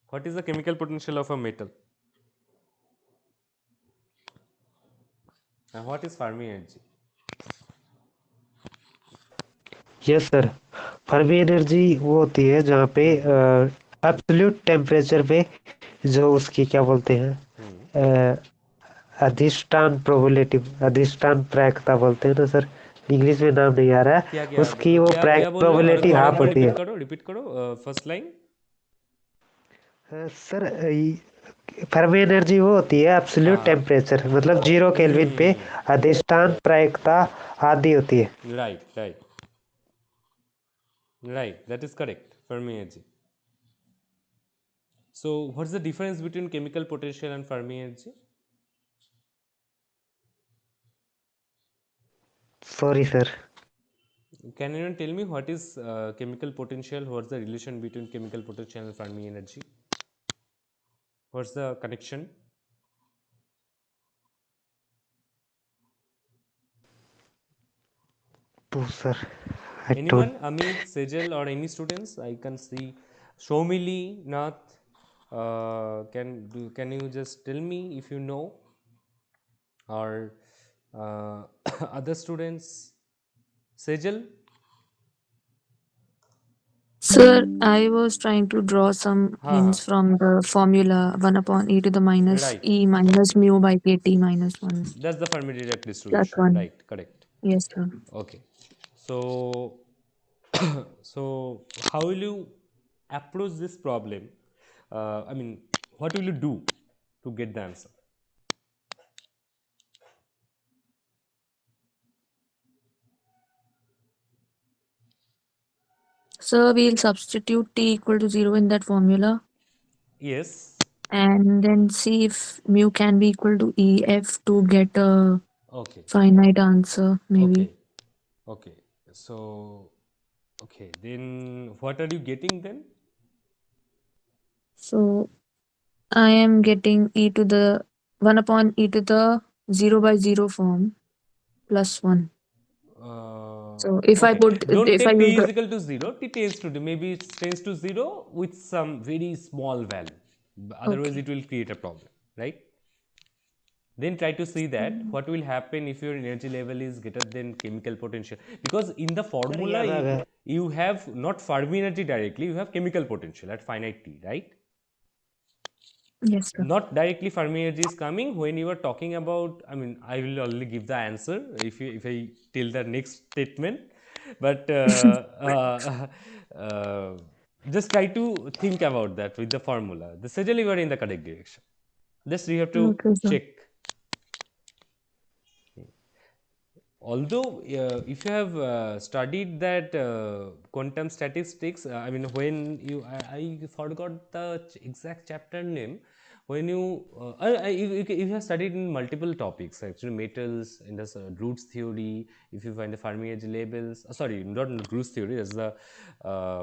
What is the chemical potential of a metal? And what is Fermi energy? Yes sir. Fermi energy वो होती है जहाँ पे absolute temperature पे जो उसकी क्या बोलते हैं अधिष्ठान प्रोबेबिलिटी अधिष्ठान प्रायिकता बोलते हैं ना सर। इंग्लिश में नाम नहीं आ रहा क्या है क्या उसकी वो क्या क्या बोल रहे हो, प्रोबेबिलिटी और एक हाफ बार होती है। रिपीट करो first line. Sir Fermi energy वो होती है एब्सोल्यूट हाँ। टेम्परेचर मतलब 0 केल्विन पे अधिष्ठान प्रायिकता आदि होती है। Right right right, that is correct. Fermi energy. So what's the difference between chemical potential and Fermi energy? Sorry sir. Can anyone tell me what is chemical potential? What's the relation between chemical potential and Fermi energy? What's the connection? तो sir I don't. Anyone? Amit, Sejal, or any students? I can see Shomili, Nath. Can you just tell me if you know, or other students? Sejal? Sir, I was trying to draw some Ha ha. hints from the formula 1 upon e to the minus Right. e minus mu by kt minus 1. That's the Fermi-Dirac That distribution. one. Right. Correct. Yes, sir. Okay. So, so how will you approach this problem? I mean, what will you do to get the answer? So we'll substitute t equal to 0 in that formula Yes. and then see if mu can be equal to ef to get a Okay. finite answer, maybe. Okay. Okay. So, okay. Then what are you getting then? So I am getting e to the 1 upon e to the 0 by 0 form plus 1. So Okay. Don't if I take use t is the equal to 0. T tends to, maybe it tends to 0 with some very small value. Otherwise, okay. it will create a problem, right? Then try to see that what will happen if your energy level is greater than chemical potential, because in the sir formula याद आ गया। you have not Fermi energy directly, you have chemical potential at finite t, right? Yes, sir. Not directly Fermi energy is coming when you are talking about, I mean, I will only give the answer if I tell the next statement, but just try to think about that with the formula. The Sejal, you are in the correct direction. Just you have to Okay, sir. check. Although if you have studied that quantum statistics, I mean, when I forgot the exact chapter name, when you have studied in multiple topics, actually metals in the roots theory, if you find the Fermi energy labels, sorry, not in roots theory, there's the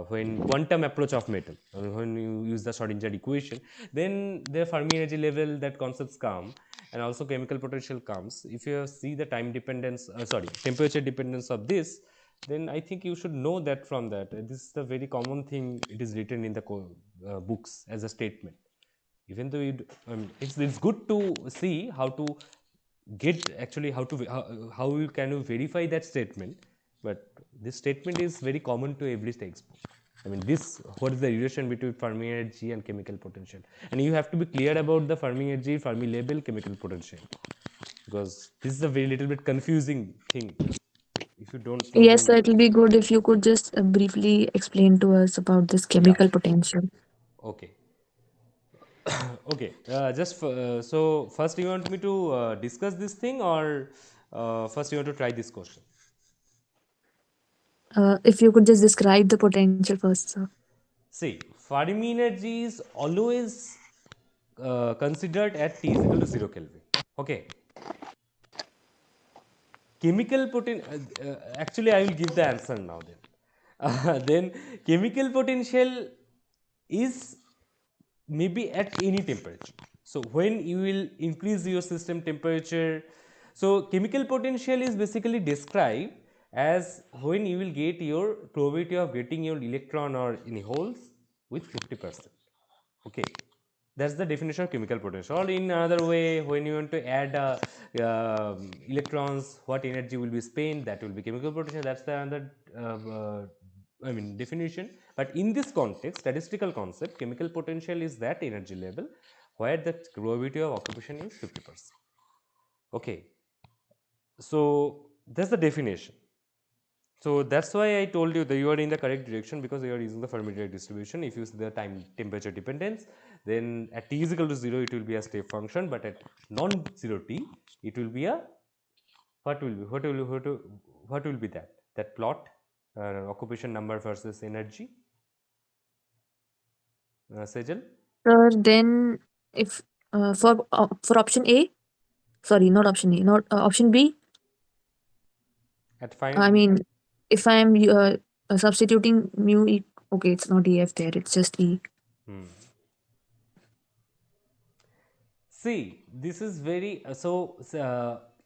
when quantum approach of metal, when you use the Schrodinger equation, then the Fermi energy level, that concepts come, and also chemical potential comes. If you see the time dependence, sorry, temperature dependence of this, then I think you should know that from that. This is the very common thing, it is written in the books as a statement. Even though it's good to see how to get actually how you can you verify that statement, but this statement is very common to every textbook. I mean, this, what is the relation between Fermi energy and chemical potential, and you have to be clear about the Fermi energy, Fermi level, chemical potential, because this is a very little bit confusing thing. If you don't know, Yes, then sir, it will be good if you could just briefly explain to us about this yeah, chemical potential. okay. Okay, so first you want me to discuss this thing, or first you want to try this question? If you could just describe the potential first, sir. See, Fermi energy is always considered at T is equal to 0 Kelvin. Okay, chemical actually I will give the answer now then. Then chemical potential is maybe at any temperature. So when you will increase your system temperature, so chemical potential is basically described as when you will get your probability of getting your electron or any holes with 50%. Okay, that's the definition of chemical potential. Or in another way, when you want to add electrons, what energy will be spent, that will be chemical potential. That's the another definition. But in this context, statistical concept, chemical potential is that energy level where the probability of occupation is 50%. Okay, so that's the definition. So that's why I told you that you are in the correct direction, because you are using the Fermi distribution. If you see the time temperature dependence, then at t is equal to 0 it will be a step function, but at non-zero t it will be a, what will be that plot, occupation number versus energy, Sejal, Sir, then if for option A, sorry, not option A, not option B. at I fine. mean, if I'm substituting mu, okay, it's not EF there, it's just E. Hmm. See, this is very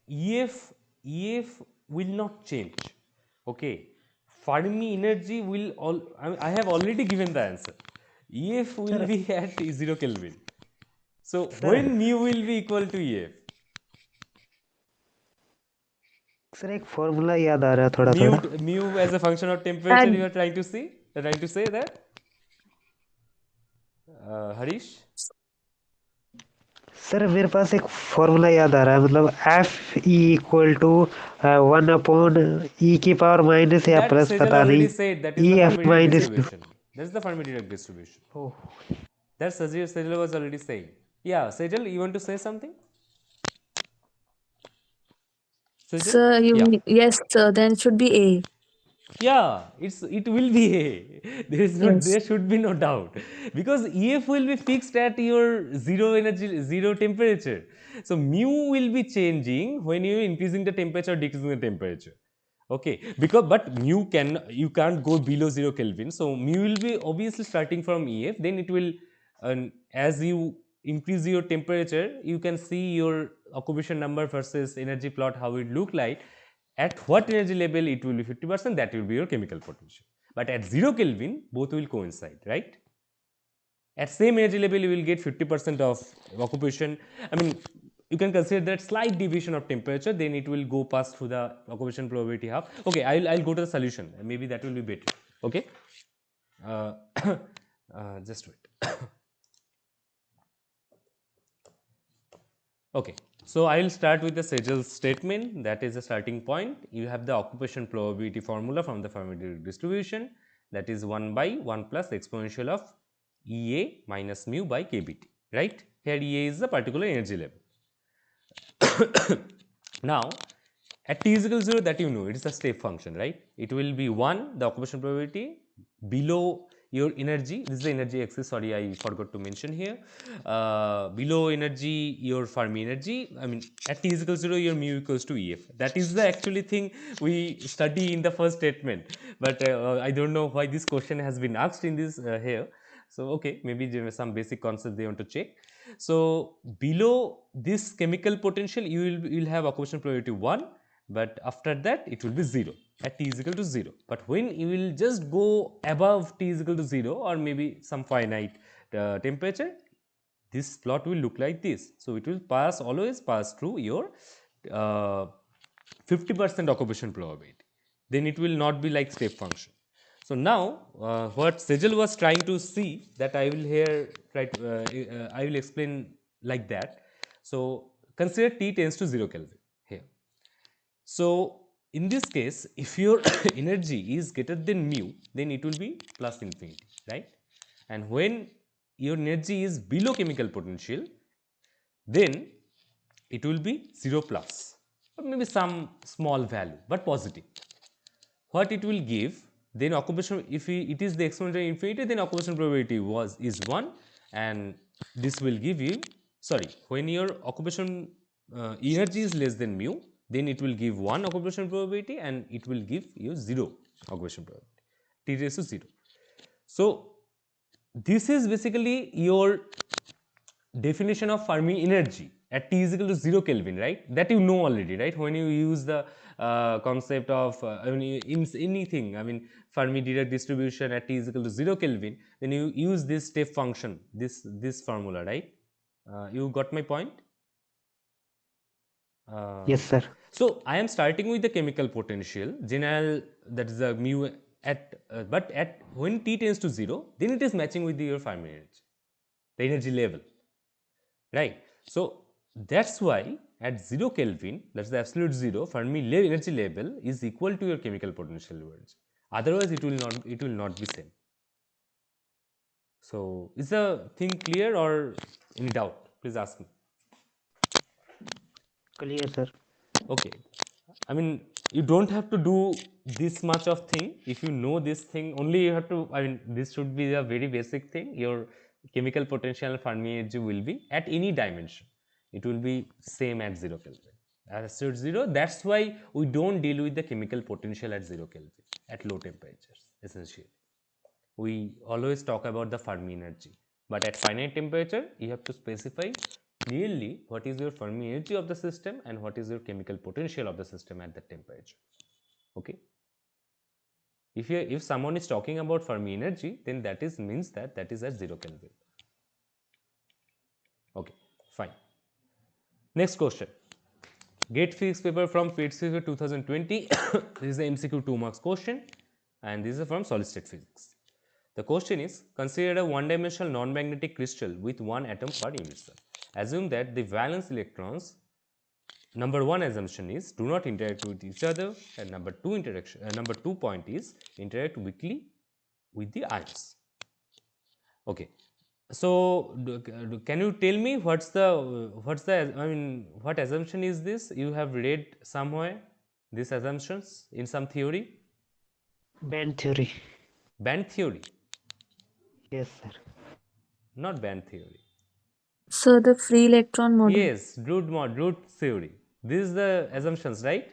EF will not change. Okay, Fermi energy will all. I have already given the answer. EF will sir be at 0 Kelvin. So sir when mu will be equal to EF, sir एक formula याद आ रहा है थोड़ा mu थोड़ा mu as a function of temperature. You And are trying to see, trying to say that, Harish. Sir मेरे पास एक फॉर्मूला याद आ रहा है मतलब F E equal to 1 upon E की पावर माइनस या That प्लस Sejal पता already नहीं said. That is E the F Fermi minus distribution. That's the Fermi distribution. To That Sejal was already saying. Yeah, Sejal, you want to say something? Sejal? sir, Yeah. yes, sir, then it should be A. Yeah, it will be A. Yes. There should be no doubt, because EF will be fixed at your zero energy, zero temperature. So mu will be changing when you increasing the temperature or decreasing the temperature. Okay, because but you can't go below 0 Kelvin. So mu will be obviously starting from EF. Then it will, as you increase your temperature, you can see your occupation number versus energy plot, how it look like. At what energy level it will be 50%, that will be your chemical potential. But at 0 Kelvin, both will coincide, right? At same energy level, you will get 50% of occupation. I mean, you can consider that slight deviation of temperature, then it will go past through the occupation probability half. Okay, I'll go to the solution. Maybe that will be better. Okay, uh, just wait. Okay, so I will start with the Segel's statement. That is the starting point. You have the occupation probability formula from the Fermi distribution, that is 1 by 1 plus exponential of EA minus mu by KBT, right? Here EA is the particular energy level. Now, at t is equal to 0, that you know, it is a step function, right? It will be 1, the occupation probability, below your energy, this is the energy axis, sorry I forgot to mention here, below energy your Fermi energy, I mean at t is equal to 0 your mu equals to EF. That is the actually thing we study in the first statement, but I don't know why this question has been asked in this here. So okay, maybe some basic concept they want to check. So below this chemical potential you will have occupation probability 1, but after that it will be 0 at t is equal to 0. But when you will just go above t is equal to 0 or maybe some finite temperature, this plot will look like this. So it will always pass through your 50% occupation probability. Then it will not be like step function. So now what Sejal was trying to see, that I will here try to I will explain like that. So consider t tends to 0 Kelvin here. So in this case, if your energy is greater than mu, then it will be plus infinity, right? And when your energy is below chemical potential, then it will be 0 plus or maybe some small value but positive. What it will give, then occupation, if it is the exponential infinity, then occupation probability is 1, and this will give you, sorry, when your occupation energy is less than mu, then it will give 1 occupation probability and it will give you 0 occupation probability, t raised to 0. So this is basically your definition of Fermi energy at t is equal to 0 Kelvin, right? That you know already, right? When you use the concept of I mean, in anything, I mean Fermi Dirac distribution at t is equal to 0 Kelvin, then you use this step function, this formula, right? You got my point? Yes, sir. So I am starting with the chemical potential, general, that is the mu at but at when t tends to 0, then it is matching with your Fermi energy, the energy level, right? So that's why at 0 Kelvin, that's the absolute 0, Fermi energy level is equal to your chemical potential energy. Otherwise, it will not be same. So is the thing clear or any doubt? Please ask me. Clear, sir. Okay. I mean, you don't have to do this much of thing. If you know this thing, only you have to, I mean, this should be a very basic thing. Your chemical potential and Fermi energy will be at any dimension. It will be same at 0 Kelvin. As at 0, that's why we don't deal with the chemical potential at 0 Kelvin, at low temperatures, essentially. We always talk about the Fermi energy, but at finite temperature you have to specify clearly what is your Fermi energy of the system and what is your chemical potential of the system at that temperature. Okay, if someone is talking about Fermi energy, then that is means that is at 0 Kelvin. Okay, fine. Next question. Gate physics paper from PH 2020. This is the MCQ 2 marks question, and this is from solid state physics. The question is, consider a one-dimensional non-magnetic crystal with one atom per unit cell. Assume that the valence electrons, number one assumption is do not interact with each other, and number two point is interact weakly with the ions. Okay. So can you tell me what's the I mean what assumption is this? You have read somewhere these assumptions in some theory? Band theory. Band theory, Yes, sir. not band theory. So the free electron model. Yes, root theory. This is the assumptions, right?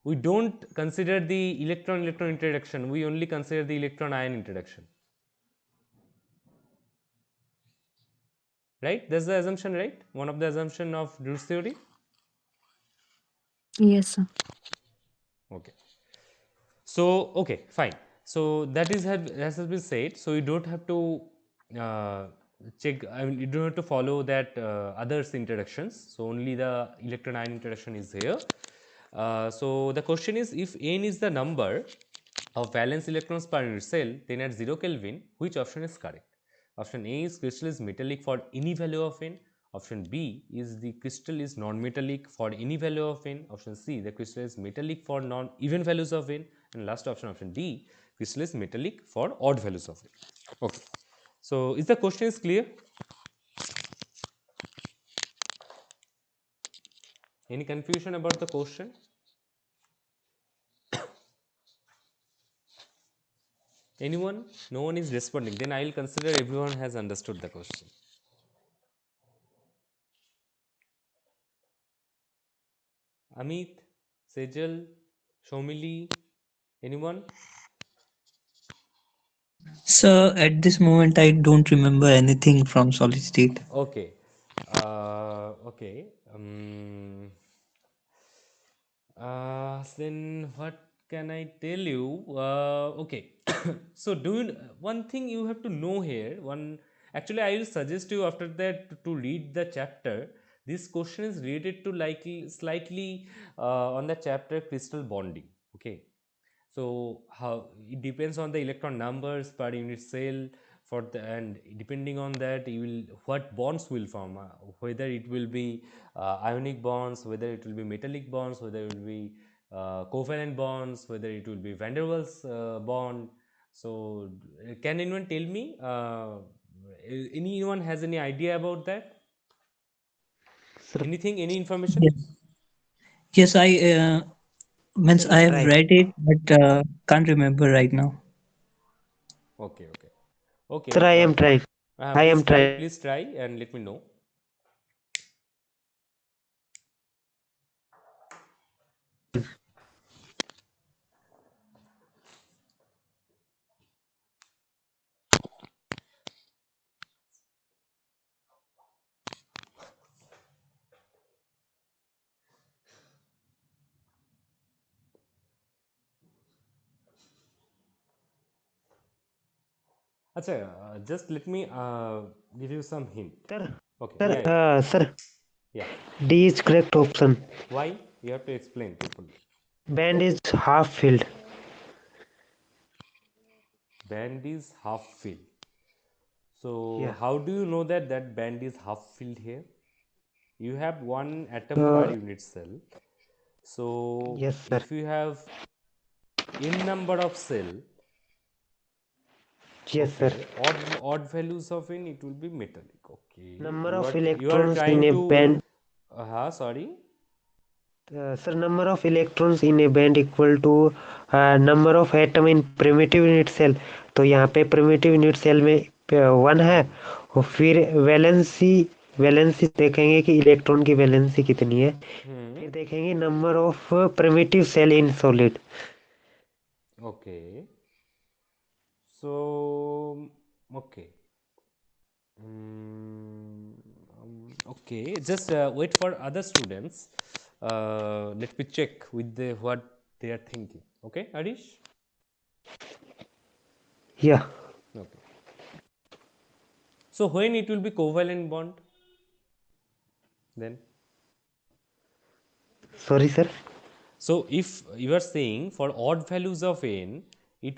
We don't consider the electron-electron interaction. We only consider the electron-ion interaction. Right? That's the assumption, right? One of the assumption of root theory. Yes, sir. Okay. So okay, fine. So that has been said. So you don't have to uh, check. I mean, you don't have to follow that others interactions. So only the electron ion interaction is here. So the question is, if n is the number of valence electrons per unit cell, then at 0 Kelvin, which option is correct? Option A is crystal is metallic for any value of n. Option B is the crystal is non-metallic for any value of n. Option C, the crystal is metallic for non-even values of n. And last option D, crystal is metallic for odd values of n. Okay. So is the question is clear? Any confusion about the question? Anyone? No one is responding. Then I will consider everyone has understood the question. Amit, Sejal, Shomili, anyone? So at this moment, I don't remember anything from solid state. Okay. Okay. Then what can I tell you? Okay. So do you, one thing you have to know here. One actually, I will suggest you after that to read the chapter. This question is related to likely slightly on the chapter crystal bonding. Okay, so how it depends on the electron numbers per unit cell for the, and depending on that you will what bonds will form, whether it will be ionic bonds, whether it will be metallic bonds, whether it will be covalent bonds, whether it will be van der Waals bond. So can anyone tell me, anyone has any idea about that, Sir, anything, any information? Yes, yes, I means sir, I have try. read it, but can't remember right now. Okay, okay, Sir, okay. I am trying. I am trying. Please try and let me know. Acha, just let me give you some hint. Sir, Okay, sir, yeah, yeah, sir, yeah. D is correct option. Why? You have to explain people. Band is half filled. Band is half filled. So Yeah. how do you know that that band is half filled here? You have one atom per Uh, unit cell. So yes, sir. if you have n number of cell, Yes, sir. okay, odd values of n, it will be metallic. Okay, Number of you are electrons in trying a to band. sorry. Sir, number of electrons in a band equal to number of atom in primitive unit cell. तो यहाँ पे primitive unit cell में 1 है और फिर valency valency देखेंगे कि electron की वैलेंसी कितनी है Hmm. फिर देखेंगे number of primitive cell in solid Okay. So, okay. Okay, just wait for other students. Let me check with the what they are thinking. Okay, Arish? या Okay. So, when it will be covalent bond then? Sorry sir So, if you are saying for odd values of n, या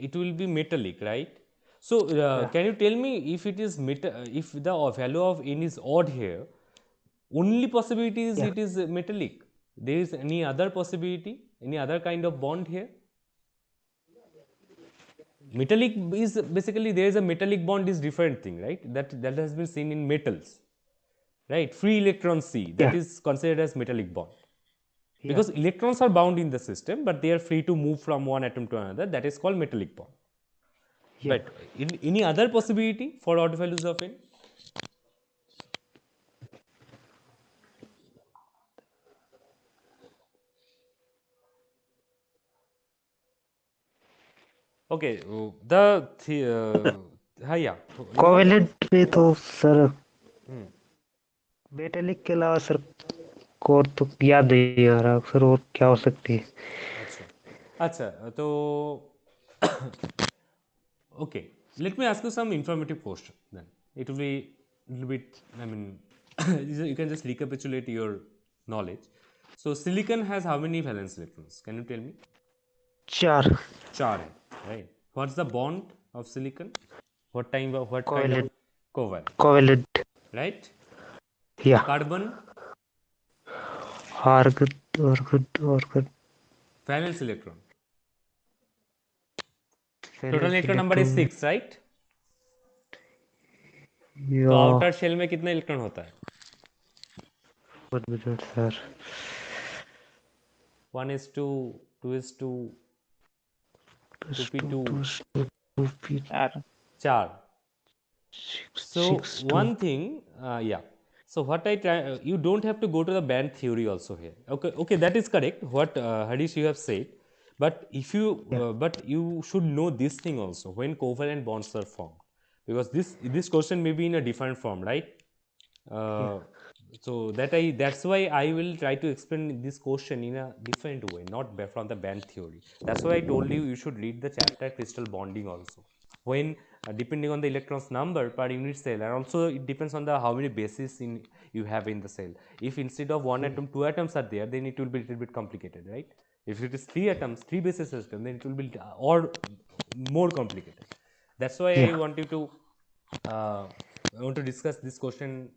it will be metallic, right? So, या can you tell me if it is if the value of n is odd here, only possibility is या it is metallic. There is any other possibility, any other kind of bond here? Metallic is basically there is a metallic bond is different thing, right? That has been seen in metals, right? Free electron C, that या is considered as metallic bond. या Because electrons are bound in the system, but they are free to move from one atom to another. That is called metallic bond. या But in any other possibility for odd values of n? Okay, yeah, anyone? Covalent में तो sir metallic के अलावा sir को और तो याद नहीं आ रहा सर और क्या हो सकती है अच्छा अच्छा तो okay, let me ask you some informative question then. It will be a little bit, I mean, you can just recapitulate your knowledge. So silicon has how many valence electrons? Can you tell me? 4 4 है, right? What's the bond of silicon? What kind of covalent covalent, covalent right? या Carbon argon argon argon valence electron. Total valence electron number is electron 6, right? तो या outer shell में कितने electron होता है? 1 minute sir 1 is to 2 is to plus 2 2p2 plus 2p 4. 6 So 6 2. one thing, yeah. So what I try, you don't have to go to the band theory also here. Okay, okay, that is correct. What Harish you have said, but if you, Yeah, but you should know this thing also when covalent bonds are formed, because this question may be in a different form, right? yeah, Uh, so that's why I will try to explain this question in a different way, not from the band theory. That's why I told you should read the chapter crystal bonding also. When depending on the electrons number per unit cell, and also it depends on the how many bases in you have in the cell. If instead of one atom, two atoms are there, then it will be a little bit complicated, right? If it is three atoms, three bases system, then it will be or more complicated. That's why I yeah. want you to I want to discuss this question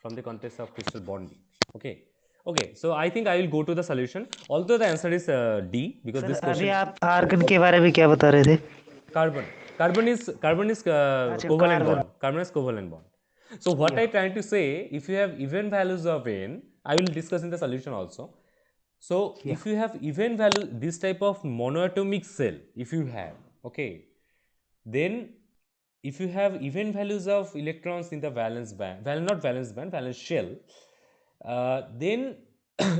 from the context of crystal bonding. Okay. Okay. So I think I will go to the solution. Although the answer is D, because sir this अभी question आप argon के बारे में क्या बता रहे थे? carbon. Carbon is अच्छा covalent carbon. bond. Carbon is covalent bond. So what Yeah, I trying to say, if you have even values of n, I will discuss in the solution also. So yeah, if you have even value, this type of monoatomic cell, if you have, okay, then if you have even values of electrons in the valence band, well, not valence band, valence shell, then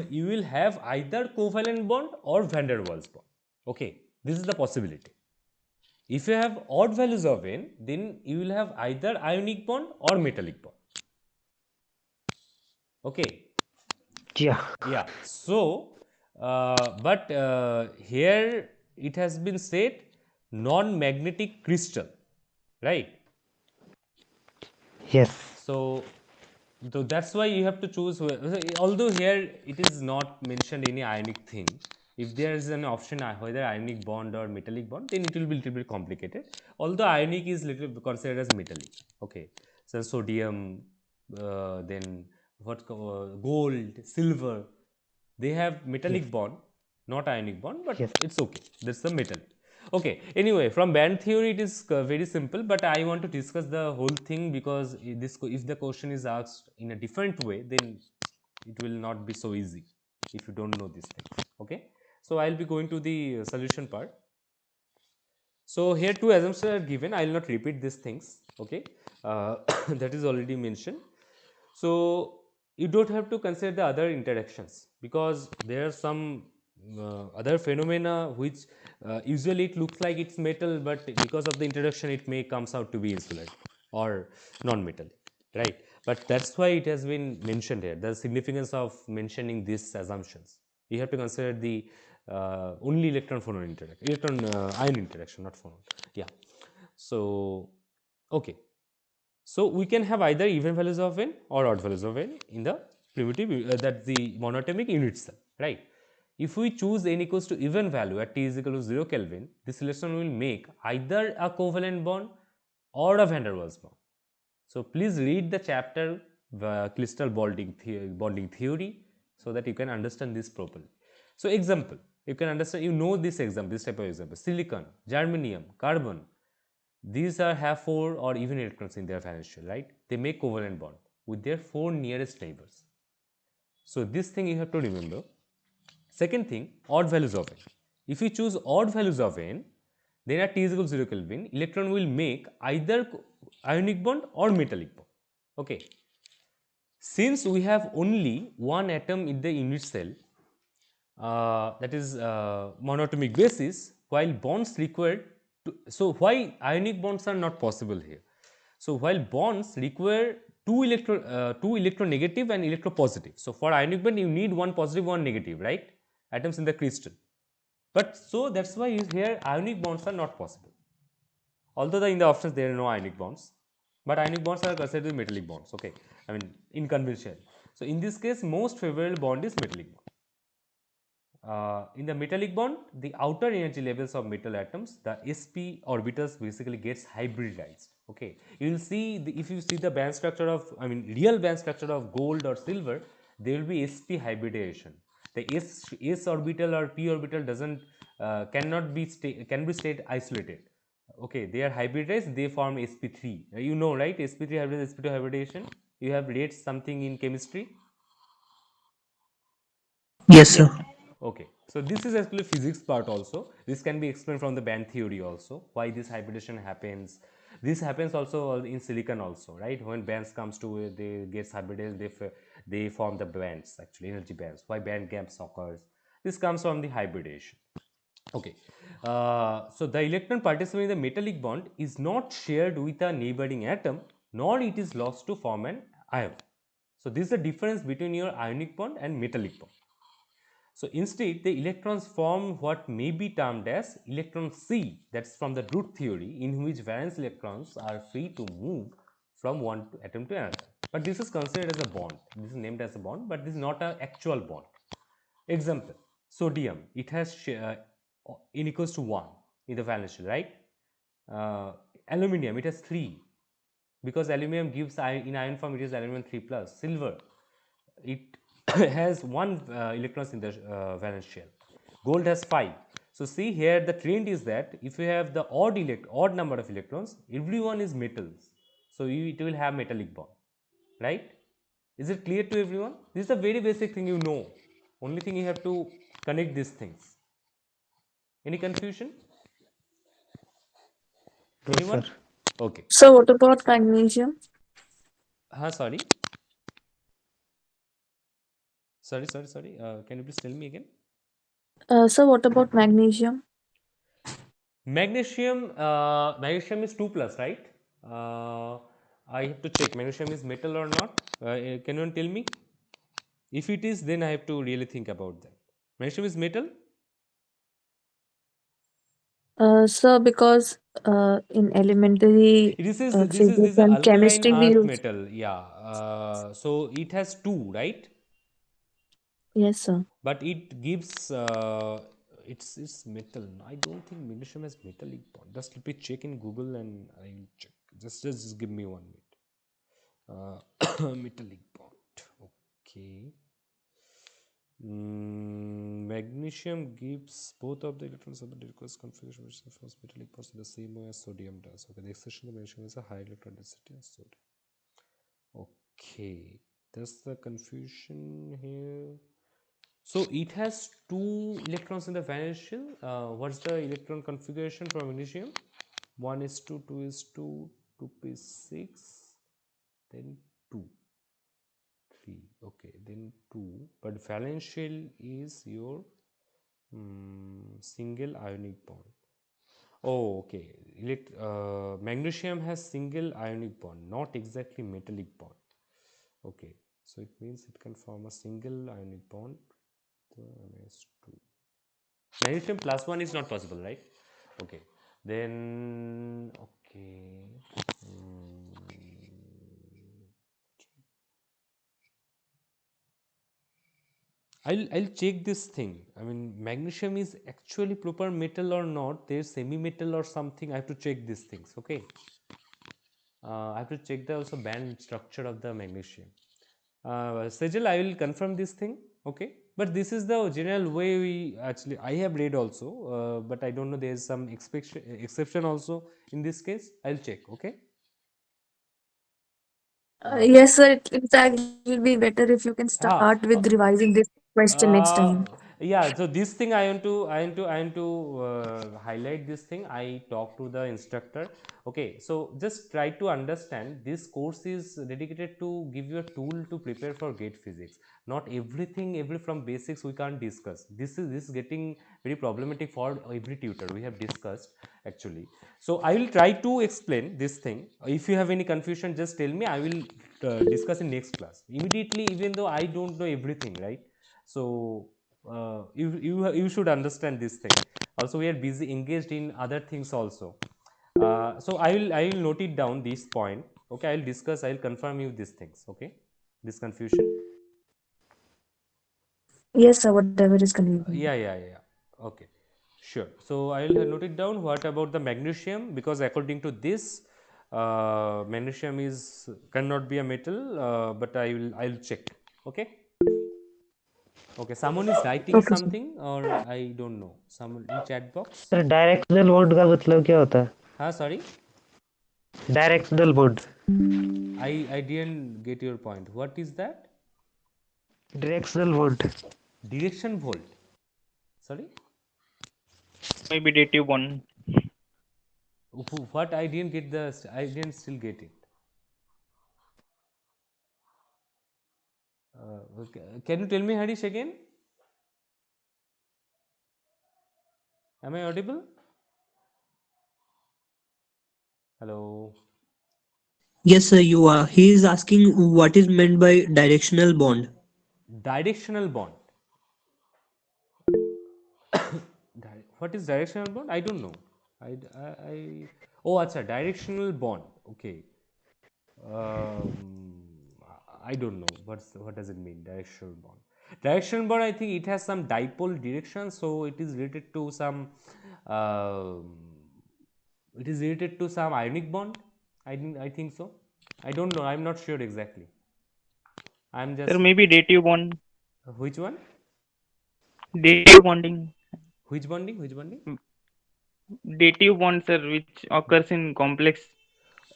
you will have either covalent bond or van der Waals bond. Okay, this is the possibility. If you have odd values of n, then you will have either ionic bond or metallic bond. Okay, yeah. yeah. So, but here it has been said non-magnetic crystal, right? Yes, So that's why you have to choose. Although here it is not mentioned any ionic thing. If there is an option whether ionic bond or metallic bond, then it will be little bit complicated. Although ionic is little bit considered as metallic. Okay, so sodium, then gold, silver, they have yes, metallic bond, not ionic bond, but yes. it's okay. That's the metal. Okay. Anyway, from band theory, it is very simple, but I want to discuss the whole thing because if the question is asked in a different way, then it will not be so easy if you don't know these things. Okay. So I'll be going to the solution part. So here two assumptions are given. I will not repeat these things. Okay, that is already mentioned. So you don't have to consider the other interactions because there are some other phenomena which usually it looks like it's metal, but because of the interaction it may comes out to be insulated or non-metal, right? But that's why it has been mentioned here. The significance of mentioning these assumptions. You have to consider the only electron phonon interaction, electron ion interaction, not phonon. Yeah. So okay. So we can have either even values of n or odd values of n in the primitive that's the monatomic unit cell, right? If we choose n equals to even value at t is equal to 0 Kelvin, this electron will make either a covalent bond or a van der Waals bond. So please read the chapter crystal bonding theory so that you can understand this properly. So example, you can understand, you know this example, this type of example, silicon, germanium, carbon, these are have 4 or even electrons in their valence shell, right? They make covalent bond with their 4 nearest neighbors. So this thing you have to remember. Second thing, odd values of n. If you choose odd values of n, then at t is equal to 0 Kelvin, electron will make either ionic bond or metallic bond. Okay. Since we have only one atom in the unit cell, that is monatomic basis, while bonds required so why ionic bonds are not possible here. So while bonds require two electronegative and electropositive, so for ionic bond you need one positive, one negative, right? Atoms in the crystal. But so that's why here ionic bonds are not possible. Although in the options there are no ionic bonds, but ionic bonds are considered metallic bonds. Okay, I mean in convention. So in this case, most favorable bond is metallic bond. In the metallic bond, the outer energy levels of metal atoms, the sp orbitals basically gets hybridized. Okay, you will see if you see the band structure of, I mean real band structure of gold or silver, there will be sp hybridization. The s orbital or p orbital doesn't cannot be can be stayed isolated. Okay, they are hybridized, they form sp3. You know, right? sp3 hybridization, sp2 hybridization. You have read something in chemistry. Yes, Yeah. sir. Okay, so this is actually physics part also. This can be explained from the band theory also, why this hybridization happens. This happens also in silicon also, right? When bands comes to they gets hybridized, they form the bands, actually energy bands. Why band gaps occurs? This comes from the hybridization. Okay, so the electron participating in the metallic bond is not shared with a neighboring atom, nor it is lost to form an ion. So this is the difference between your ionic bond and metallic bond. So instead, the electrons form what may be termed as electron sea, that's from the root theory, in which valence electrons are free to move from one atom to another. But this is considered as a bond. This is named as a bond, but this is not an actual bond. Example: sodium. It has n equals to 1 in the valence shell, right? Aluminium. It has 3 because aluminum gives in ion form. It is aluminum 3 plus. Silver, it has 1 electrons in the valence shell. Gold has 5. So see here, the trend is that if you have the odd number of electrons, everyone is metals, so it will have metallic bond, right? Is it clear to everyone? This is a very basic thing, you know. Only thing, you have to connect these things. Any confusion? No, Anyone? sir. Okay. So what about magnesium? Sorry. Sorry. Can you please tell me again? So what about magnesium? Magnesium is 2 plus, right? Uh, I have to check magnesium is metal or not. Can you tell me? If it is, then I have to really think about that. Magnesium is metal? So because in elementary This is this is physics this is and alkaline chemistry we earth use. metal. Yeah. So it has 2, right? Yes, sir. But it gives it's metal. I don't think magnesium has metallic bond. Just let me check in Google and I will check. Just give me 1 minute. Metallic bond. Okay. Magnesium gives both of the electrons of the request configuration which forms metallic bonds in the same way as sodium does. Okay, the exception of magnesium is a high electron density as sodium. Okay, that's the confusion here. So it has 2 electrons in the valence shell. What's the electron configuration for magnesium? 1 is 2, 2 is 2, 2 is 6, then 2, 3. Okay, then 2. But valence shell is your single ionic bond. Oh, okay. Magnesium has single ionic bond, not exactly metallic bond. Okay, so it means it can form a single ionic bond. The MS2. Magnesium plus 1 is not possible, right? Okay, then okay. I'll check this thing. I mean, magnesium is actually proper metal or not. There's semi metal or something. I have to check these things. Okay. I have to check the also band structure of the magnesium. Sejal, I will confirm this thing. Okay. But this is the general way we actually I have read also, but I don't know. There is some exception also in this case. I'll check. Okay. Uh, Yes, sir. In fact, it will be better if you can start ha, with revising this question next time. yeah, so this thing I want to highlight this thing. I talked to the instructor. Okay, so just try to understand this course is dedicated to give you a tool to prepare for gate physics. Not everything, every from basics we can't discuss. This is getting very problematic for every tutor. We have discussed actually. So I will try to explain this thing. If you have any confusion, just tell me. I will discuss in next class immediately. Even though I don't know everything, right? So you should understand this thing. Also, we are busy engaged in other things also. So I will note it down this point. Okay, I will discuss. I will confirm you these things. Okay, this confusion. Yes, sir. Whatever is convenient. Yeah. Okay, sure. So I will note it down. What about the magnesium? Because according to this, magnesium is cannot be a metal. But I will check. Okay. Okay. Someone is writing Okay, sir. something, or I don't know. Someone in chat box. Sir directional bond का मतलब क्या होता है? Sorry. Directional bond. I didn't get your point. What is that? Directional bond. Direction volt. Sorry, Maybe dative one. what? I didn't get the. I didn't still get it. Okay. Can you tell me, Harish, again? Am I audible? Hello. Yes, sir, you are. He is asking what is meant by directional bond. Directional bond. What is directional bond? I don't know. I oh, acha, directional bond. Okay. Um, I don't know what does it mean, directional bond. Directional bond, I think it has some dipole direction, so it is related to some. Um it is related to some ionic bond. I think so. I don't know. I'm not sure exactly. I'm Sir, just maybe dative one. which one? Dative bonding. Which bonding? Which bonding? Dative bond, sir, which occurs in complex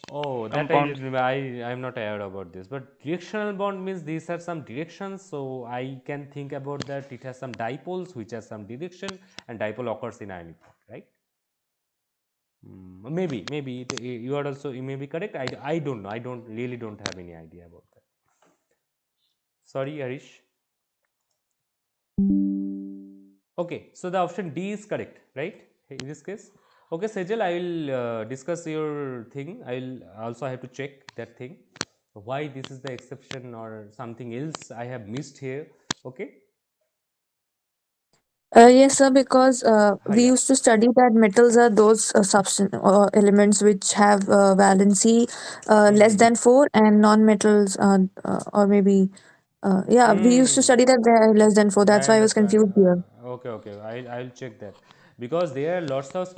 Oh, that I compounds. didn't. I'm not aware about this. But directional bond means these are some directions. So I can think about that. It has some dipoles which has some direction, and dipole occurs in ionic bond, right? Maybe you are also, you may be correct. I don't know. I don't have any idea about that. Sorry, Harish. Okay, so the option D is correct, right? In this case. Okay, Sejal, I will discuss your thing. I will also have to check that thing. Why this is the exception or something else I have missed here. Okay. Yes, sir, because we Yeah. used to study that metals are those substance elements which have valency less Hmm. than 4, and non-metals or maybe yeah, we used to Hmm. study that they are less than 4. I That's why I was understand. confused here. Okay. I'll check that because there are lots of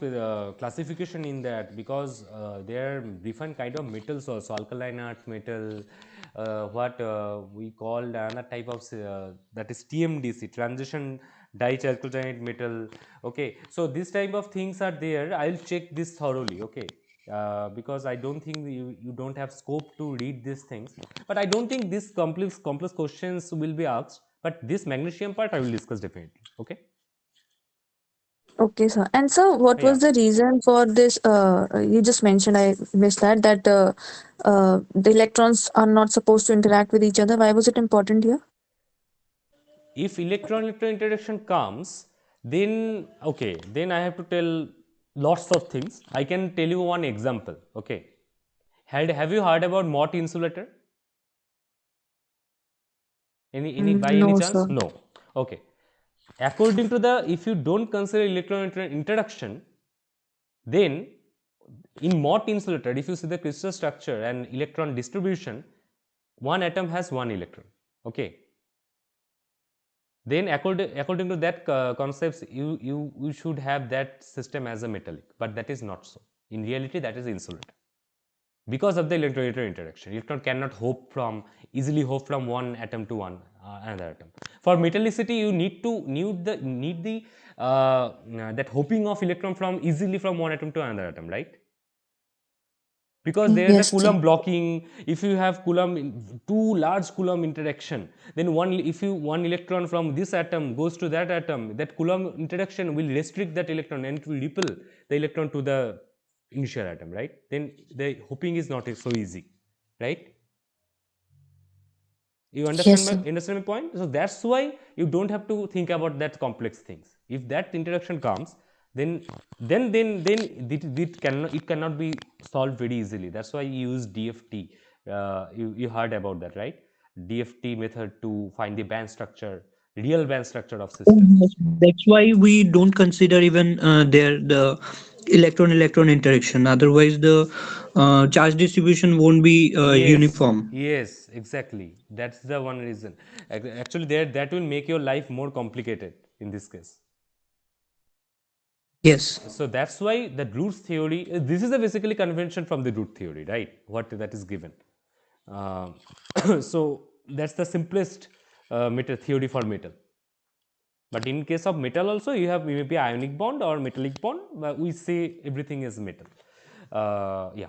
classification in that because there are different kind of metals also, alkaline earth metal, what we call another type of that is TMDC, transition dichalcogenic metal. Okay, so this type of things are there. I'll check this thoroughly. Okay. Because I don't think you don't have scope to read these things, but I don't think these complex questions will be asked, but this magnesium part I will discuss definitely. Okay. Okay, sir. And sir, what Yeah. was the reason for this? You just mentioned, I missed that the electrons are not supposed to interact with each other. Why was it important here? If electron electron interaction comes, then okay, then I have to tell lots of things. I can tell you one example. Okay. Have you heard about Mott insulator? Any by any No, chance? sir. No. Okay. According to the, if you don't consider electron interaction, then in Mott insulator, if you see the crystal structure and electron distribution, one atom has one electron. Okay. Then according to that concepts, you should have that system as a metallic, but that is not so. In reality, that is insulator because of the electron interaction. Electron cannot easily hop from one atom to another atom. For metallicity, you need the that hopping of electron from easily from one atom to another atom, right? Because there is a Yes, sir. coulomb blocking. If you have two large coulomb interaction, then if you one electron from this atom goes to that atom, that coulomb interaction will restrict that electron and it will repel the electron to the initial atom, right? Then the hopping is not so easy, right? You Yes, sir. understand my point? So that's why you don't have to think about that complex things. If that interaction comes, then it cannot be solved very easily. That's why you use DFT. You heard about that, right? DFT method to find the band structure, real band structure of Oh, system. yes. That's why we don't consider even the electron interaction. Otherwise, the charge distribution won't be Yes, uniform. yes, exactly. That's the one reason. Actually, that will make your life more complicated in this case. Yes. So that's why the root theory, this is a basically convention from the root theory, right? What that is given. Um, so that's the simplest metal theory for metal. But in case of metal also, you have maybe ionic bond or metallic bond, but we say everything is metal. Yeah.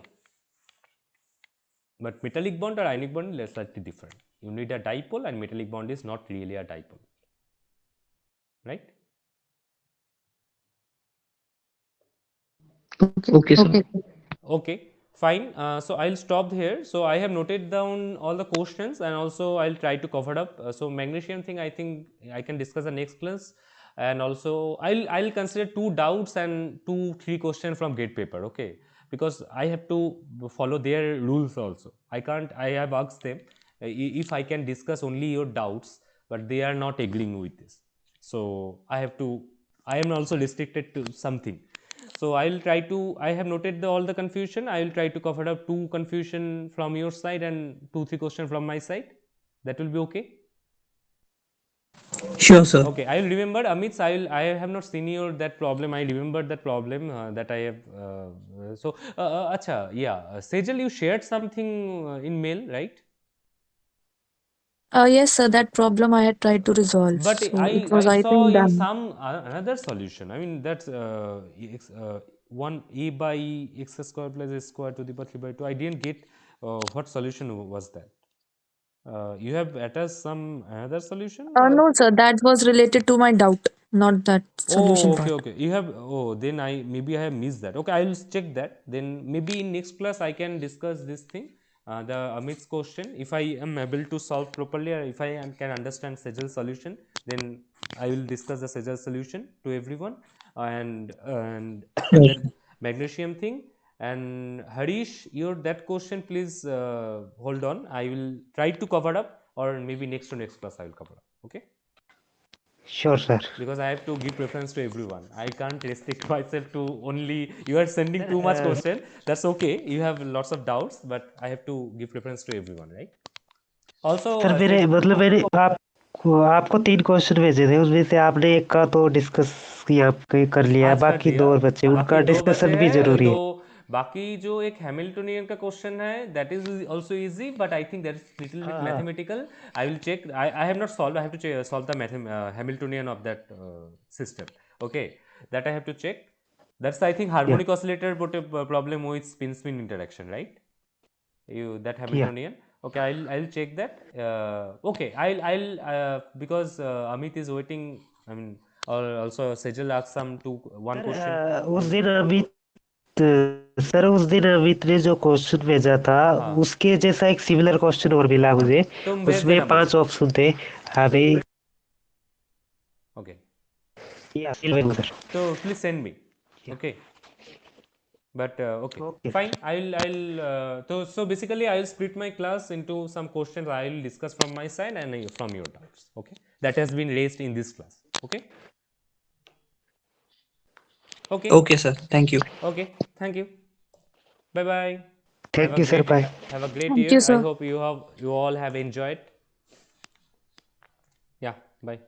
But metallic bond or ionic bond is slightly different. You need a dipole, and metallic bond is not really a dipole, right? Okay, sir. Okay. Okay, fine. So I'll stop here. So I have noted down all the questions and also I'll try to cover it up. So magnesium thing, I think I can discuss the next class, and also I'll consider two doubts and three questions from gate paper. Okay, because I have to follow their rules also. I can't. I have asked them if I can discuss only your doubts, but they are not agreeing with this. So I have to. I am also restricted to something. So I'll try to. I have noted all the confusion. I will try to cover up two confusion from your side and three question from my side. That will be okay. Sure, sir. Okay, I will remember Amit. I have not seen your that problem. I remember that problem that I have. Acha, yeah. Sejal, you shared something in mail, right? Yes, sir, that problem I had tried to resolve. But So it I was, I I saw think, in done. some another solution. I mean that's one a by x square plus a square to the power 3 by 2. I didn't get what solution was that. You have attached some another solution or? No, sir, that was related to my doubt, not that Oh, solution okay, part. okay. You have, oh, then maybe I have missed that. Okay, I'll check that. Then maybe in next class I can discuss this thing, the Amit's question. If I am able to solve properly, or if I can understand Sejal's solution, then I will discuss the Sejal solution to everyone, and Right. that magnesium thing. And Harish, your that question, please hold on. I will try to cover up, or maybe next to next class I will cover up. Okay. Sure, sir. Because I have to give preference to everyone. I can't restrict myself to only you are sending sir too much question. That's okay. You have lots of doubts, but I have to give preference to everyone, right? Also, sir मेरे मतलब मैंने आपको 3 question भेजे थे उसमें से आपने एक का तो डिस्कस यहाँ पे कर लिया है आज कर बाकी दिया। 2 और बचे बाकी उनका दो बचे डिस्कशन भी हैं जरूरी तो है बाकी जो एक हैमिल्टोनियन का क्वेश्चन है that is also easy but I think that is little bit हाँ हाँ mathematical I will check I have not solve I have to solve the Hamiltonian of that system okay that I have to check that's I think या harmonic oscillator problem with spin interaction, right? You that या Hamiltonian. Okay, I'll check that. Okay, I'll because Amit is waiting. I mean, or also Sejal asked some one sir question. उस Hmm. दिन Amit sir उस दिन अमित ने जो question भेजा था हाँ, उसके जैसा एक सिमिलर क्वेश्चन और मिला मुझे तुम भेज उसमें देना मुझे। 5 ऑप्शन थे अभी Okay, या sir so please send me. Okay, but okay, okay fine. So basically I'll split my class into some questions I'll discuss from my side and from your doubts. Okay, that has been raised in this class. Okay, okay, Okay, sir. Thank you. okay. Thank you. Bye bye. Thank you sir bye Have a great Thank you, year. I sir. hope you all have enjoyed. Yeah. Bye.